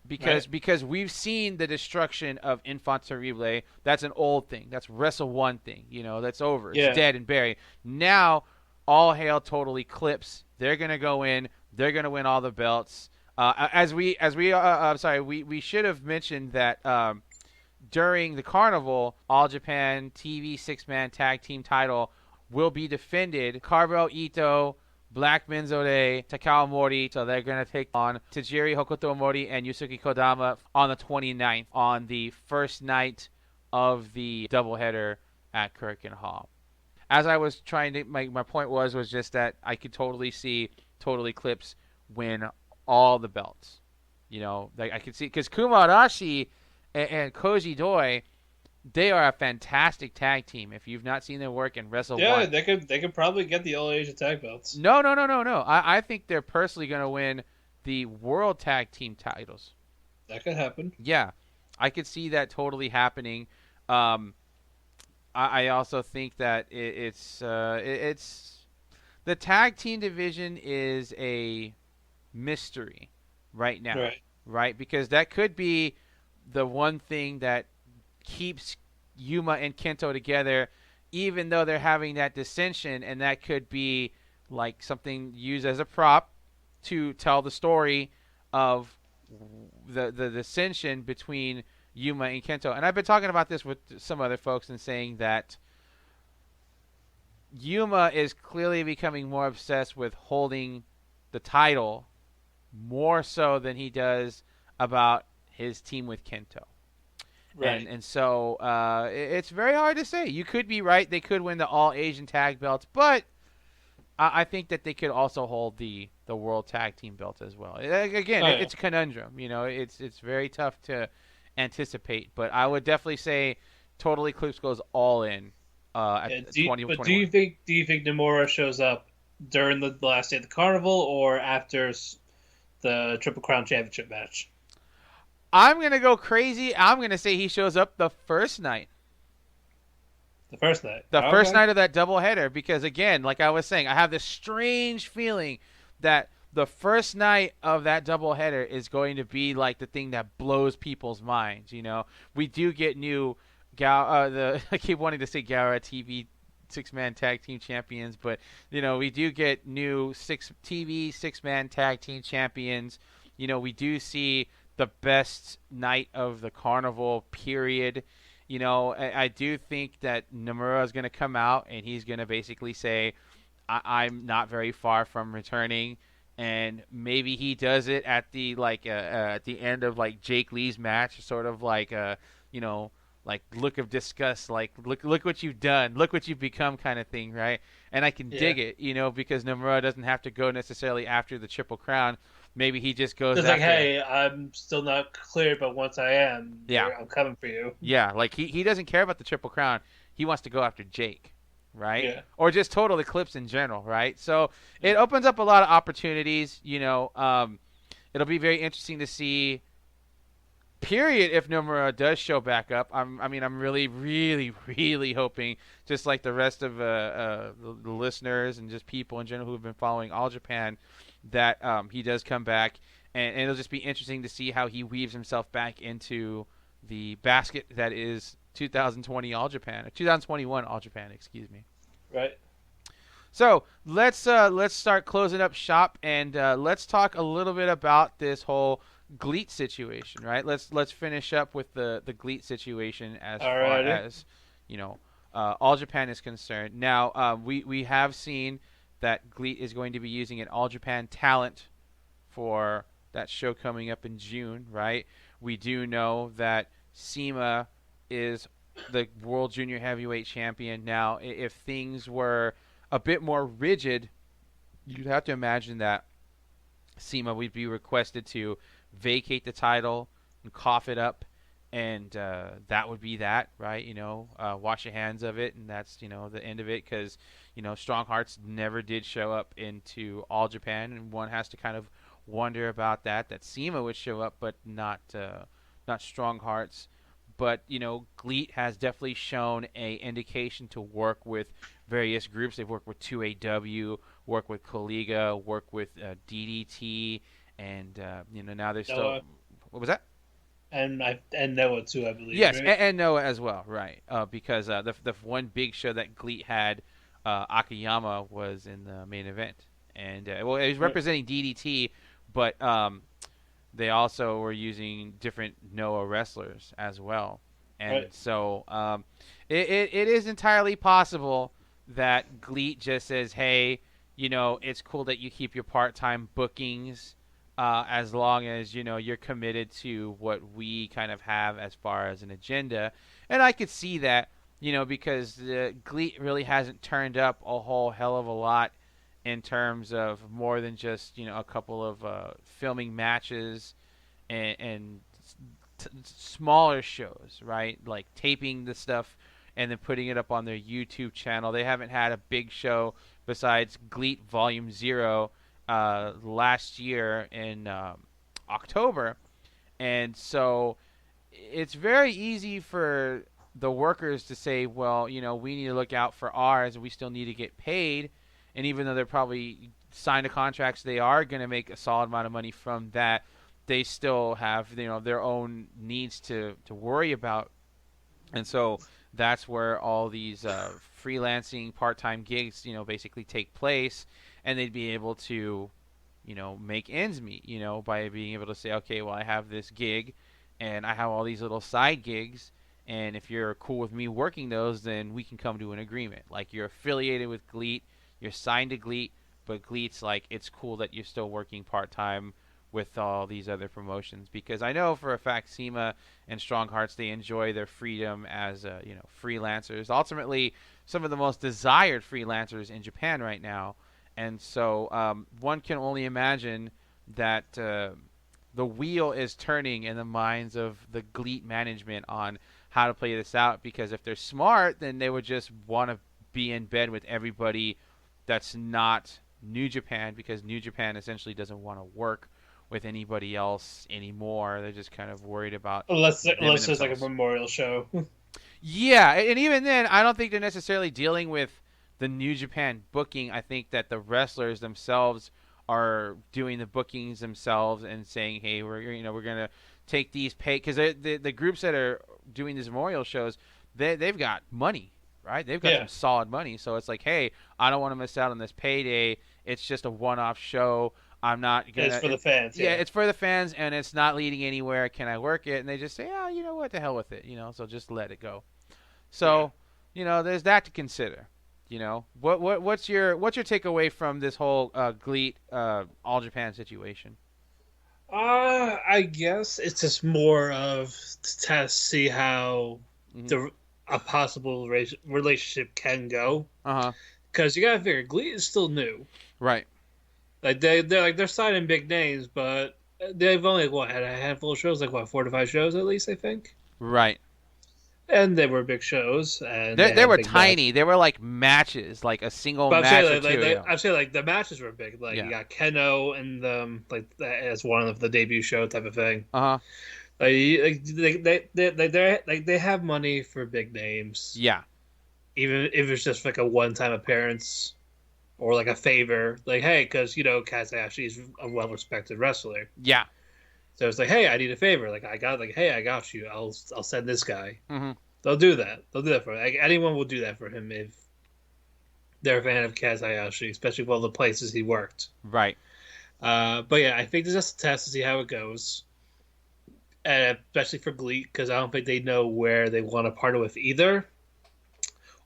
Because we've seen the destruction of Enfant Terrible. That's an old thing. That's Wrestle 1 thing. That's over. It's dead and buried. Now, all hail Total Eclipse. They're going to go in. They're going to win all the belts. We should have mentioned that during the Carnival, All Japan TV 6-man tag team title will be defended. Carvel Ito, Black Menzode, Takao Mori, so they're going to take on Tajiri Hokuto Mori and Yusuke Kodama on the 29th on the first night of the doubleheader at Kirkin Hall. As I was trying to make, my point was just that I could totally see Total Eclipse win all the belts. I could see, because Kuma Arashi and Koji Doi, they are a fantastic tag team. If you've not seen their work in Wrestle 1. They could probably get the All Asia tag belts. No. I think they're personally going to win the World Tag Team titles. That could happen. Yeah, I could see that totally happening. I also think that it's the tag team division is a mystery right now, right? Because that could be the one thing that keeps Yuma and Kento together, even though they're having that dissension, and that could be like something used as a prop to tell the story of the dissension between Yuma and Kento. And I've been talking about this with some other folks and saying that Yuma is clearly becoming more obsessed with holding the title more so than he does about his team with Kento. Right. And so it's very hard to say. You could be right. They could win the All Asian Tag belts, but I think that they could also hold the World Tag Team belt as well. Again, it's a conundrum. It's very tough to anticipate, but I would definitely say Total Eclipse goes all in at 2021. But do you think Nomura shows up during the last day of the carnival or after the Triple Crown Championship match? I'm gonna go crazy. I'm gonna say he shows up the first night. The first night. The first night of that doubleheader, because again, like I was saying, I have this strange feeling that the first night of that doubleheader is going to be like the thing that blows people's minds. We do get new I keep wanting to say Gara TV 6-man tag team champions, but we do get new TV 6-man tag team champions. We do see the best night of the carnival period. I do think that Nomura is going to come out and he's going to basically say, I'm not very far from returning. And maybe he does it at the at the end of like Jake Lee's match, sort of like like look of disgust, like look what you've done, look what you've become, kind of thing, right? And I can dig it, because Nomura doesn't have to go necessarily after the Triple Crown. Maybe he just goes. It's like, hey, I'm still not clear, but once I am, I'm coming for you. Yeah, like he doesn't care about the Triple Crown. He wants to go after Jake, right? Yeah. Or just Total Eclipse in general, right? So it opens up a lot of opportunities. It'll be very interesting to see. Period. If Nomura does show back up, I'm really, really, really hoping, just like the rest of the listeners and just people in general who have been following All Japan, that he does come back, and it'll just be interesting to see how he weaves himself back into the basket that is 2021 All Japan, excuse me. Right. So let's start closing up shop, and let's talk a little bit about this whole GLEAT situation, right? Let's finish up with the GLEAT situation as far as All Japan is concerned. Now we have seen that GLEAT is going to be using an All Japan talent for that show coming up in June, right? We do know that CIMA is the World Junior Heavyweight Champion. Now, if things were a bit more rigid, you'd have to imagine that CIMA would be requested to vacate the title and cough it up, and that would be that, right? Wash your hands of it, and that's the end of it, because Strong Hearts never did show up into All Japan, and one has to kind of wonder about that CIMA would show up, but not Strong Hearts. But GLEAT has definitely shown a indication to work with various groups. They've worked with 2AW, worked with Colliga, worked with DDT, and now they're still. What was that? And Noah too, I believe. Yes, right? and Noah as well, right? Because the one big show that GLEAT had, Akiyama was in the main event, and he was representing DDT, but they also were using different Noah wrestlers as well, and so it is entirely possible that GLEAT just says, hey, it's cool that you keep your part-time bookings. As long as you're committed to what we kind of have as far as an agenda, and I could see that, because GLEAT really hasn't turned up a whole hell of a lot in terms of more than just a couple of filming matches and smaller shows, right? Like taping the stuff and then putting it up on their YouTube channel. They haven't had a big show besides GLEAT Volume 0. Last year in October, and so it's very easy for the workers to say, well, we need to look out for ours, and we still need to get paid, and even though they're probably signed to contracts, they are going to make a solid amount of money from that, they still have their own needs to worry about, and so that's where all these freelancing part-time gigs basically take place. And they'd be able to, make ends meet, by being able to say, okay, well, I have this gig and I have all these little side gigs. And if you're cool with me working those, then we can come to an agreement. Like, you're affiliated with GLEAT, you're signed to GLEAT, but GLEAT's like, it's cool that you're still working part-time with all these other promotions. Because I know for a fact CIMA and Strong Hearts, they enjoy their freedom as, freelancers. Ultimately, some of the most desired freelancers in Japan right now. And so one can only imagine that the wheel is turning in the minds of the GLEAT management on how to play this out, because if they're smart, then they would just want to be in bed with everybody that's not New Japan, because New Japan essentially doesn't want to work with anybody else anymore. They're just kind of worried about unless there's like a memorial show. Yeah, and even then, I don't think they're necessarily dealing with the New Japan booking. I think that the wrestlers themselves are doing the bookings themselves and saying, "Hey, we're gonna take these because the groups that are doing these memorial shows, they've got money, right? They've got some solid money. So it's like, hey, I don't want to miss out on this payday. It's just a one-off show. I'm not gonna. It's for the fans. Yeah, it's for the fans, and it's not leading anywhere. Can I work it?" And they just say, "Oh, you know what? The hell with it. So just let it go." So, there's that to consider. What's your takeaway from this whole GLEAT All Japan situation? I guess it's just more of to test, see how a possible relationship can go. Because you gotta figure GLEAT is still new, right? Like they're signing big names, but they've only had a handful of shows, 4 to 5 shows at least, I think. Right. And they were big shows, and they were tiny. They were like matches, like a single match. I'd say the matches were big. You got Keno and as one of the debut show type of thing. They have money for big names. Yeah. Even if it's just like a one-time appearance or like a favor, hey, because Kazuhashi is a well-respected wrestler. Yeah. So it's like, hey, I need a favor. I got you. I'll send this guy. Mm-hmm. They'll do that. They'll do that for him. Anyone will do that for him if they're a fan of Kazuhashi, especially with all the places he worked. Right. But yeah, I think there's just a test to see how it goes, and especially for GLEAT, because I don't think they know where they want to partner with either,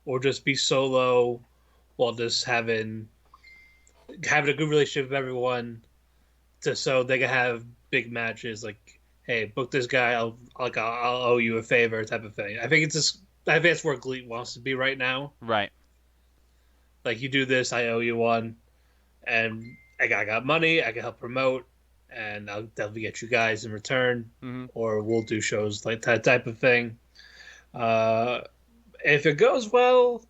or just be solo while just having a good relationship with everyone, so they can have big matches, hey, book this guy, I'll owe you a favor type of thing. I think that's where GLEAT wants to be right now. Right. You do this, I owe you one, and I got money, I can help promote, and I'll definitely get you guys in return, or we'll do shows like that type of thing. If it goes well,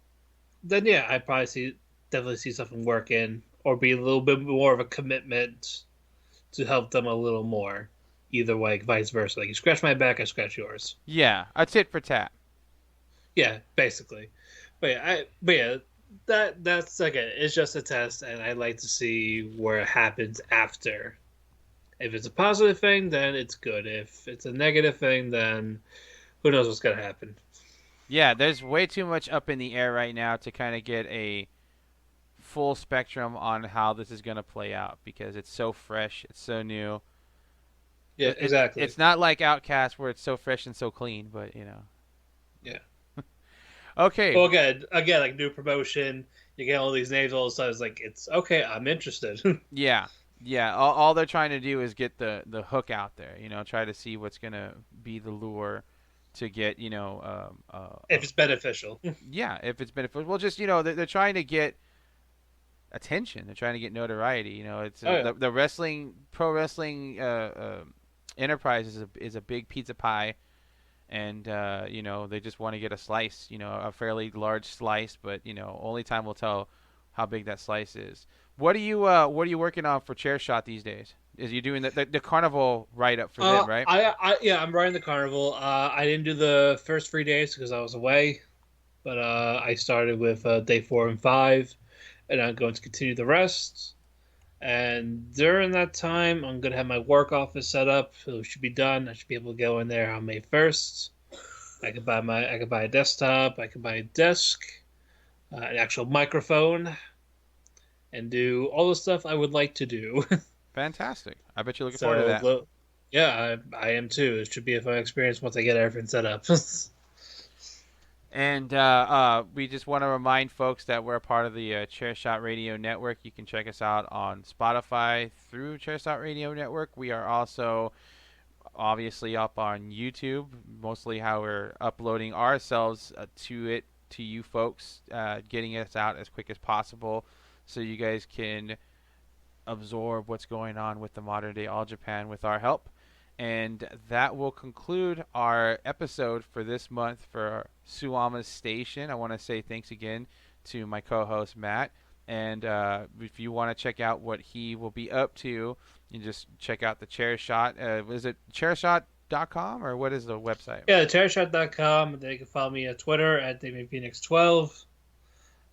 then yeah, I definitely see something working, or be a little bit more of a commitment to help them a little more. Either way, vice versa. You scratch my back, I scratch yours. Yeah, a tit for tat. Yeah, basically. But yeah, that's okay. It's just a test, and I like to see where it happens after. If it's a positive thing, then it's good. If it's a negative thing, then who knows what's gonna happen. Yeah, there's way too much up in the air right now to kind of get a full spectrum on how this is going to play out, because it's so fresh, it's so new. Yeah, exactly. It's not like Outcast where it's so fresh and so clean, but Yeah. Okay. Well, again, new promotion, you get all these names all of a sudden. It's okay, I'm interested. Yeah. All they're trying to do is get the hook out there. Try to see what's going to be the lure to get if it's beneficial. Yeah, if it's beneficial. Well, just they're trying to get attention. They're trying to get notoriety. It's the pro wrestling enterprise is a big pizza pie, and they just want to get a slice. A fairly large slice, but only time will tell how big that slice is. What are you working on for Chair Shot these days? Is you doing the carnival write up for them, right? I'm writing the carnival. I didn't do the first 3 days because I was away, but I started with day 4 and 5, and I'm going to continue the rest. And during that time, I'm going to have my work office set up. It should be done. I should be able to go in there on May 1st. I could buy a desktop. I could buy a desk, an actual microphone, and do all the stuff I would like to do. Fantastic. I bet you're looking forward to that. Yeah, I am too. It should be a fun experience once I get everything set up. And we just want to remind folks that we're a part of the Chairshot Radio Network. You can check us out on Spotify through Chairshot Radio Network. We are also obviously up on YouTube, mostly how we're uploading ourselves to you folks, getting us out as quick as possible so you guys can absorb what's going on with the modern day All Japan with our help. And that will conclude our episode for this month for SUWAMA'S Station. I want to say thanks again to my co-host Matt. And if you want to check out what he will be up to, you just check out the Chair Shot. Is it chairshot.com or what is the website? Yeah, chairshot.com. They can follow me on Twitter at DamianPhoenix12.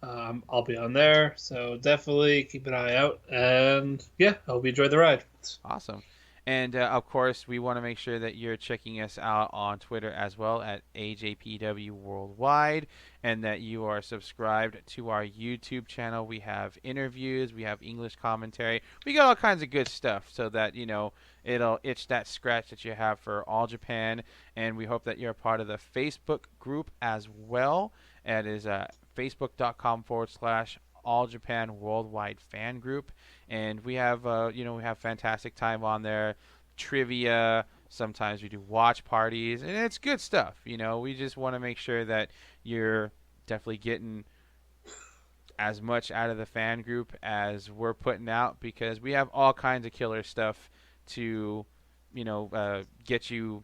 I'll be on there, so definitely keep an eye out. And yeah, I hope you enjoy the ride. Awesome. And, of course, we want to make sure that you're checking us out on Twitter as well at AJPW Worldwide, and that you are subscribed to our YouTube channel. We have interviews. We have English commentary. We got all kinds of good stuff so that, it'll itch that scratch that you have for All Japan. And we hope that you're a part of the Facebook group as well. It is facebook.com/All Japan Worldwide Fan Group. And we have, we have fantastic time on there, trivia. Sometimes we do watch parties, and it's good stuff. We just want to make sure that you're definitely getting as much out of the fan group as we're putting out, because we have all kinds of killer stuff to, get you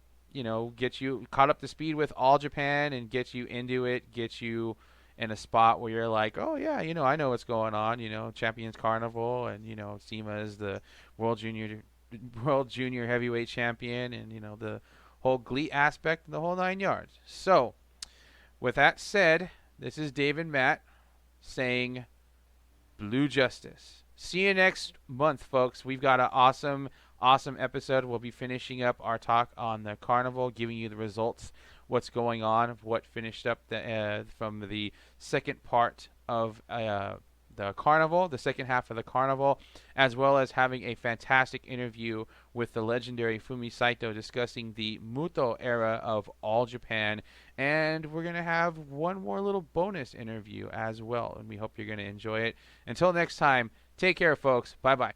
caught up to speed with All Japan and get you into it, get you in a spot where you're like, oh yeah, I know what's going on. Champions Carnival, and CIMA is the World Junior Heavyweight Champion, and the whole GLEAT aspect and the whole 9 yards. So, with that said, this is Dave and Matt saying, Blue Justice. See you next month, folks. We've got an awesome episode. We'll be finishing up our talk on the Carnival, giving you the results, what's going on, what finished up from the second part of the Carnival, the second half of the Carnival, as well as having a fantastic interview with the legendary Fumi Saito discussing the Muto era of All Japan. And we're going to have one more little bonus interview as well, and we hope you're going to enjoy it. Until next time, take care, folks. Bye-bye.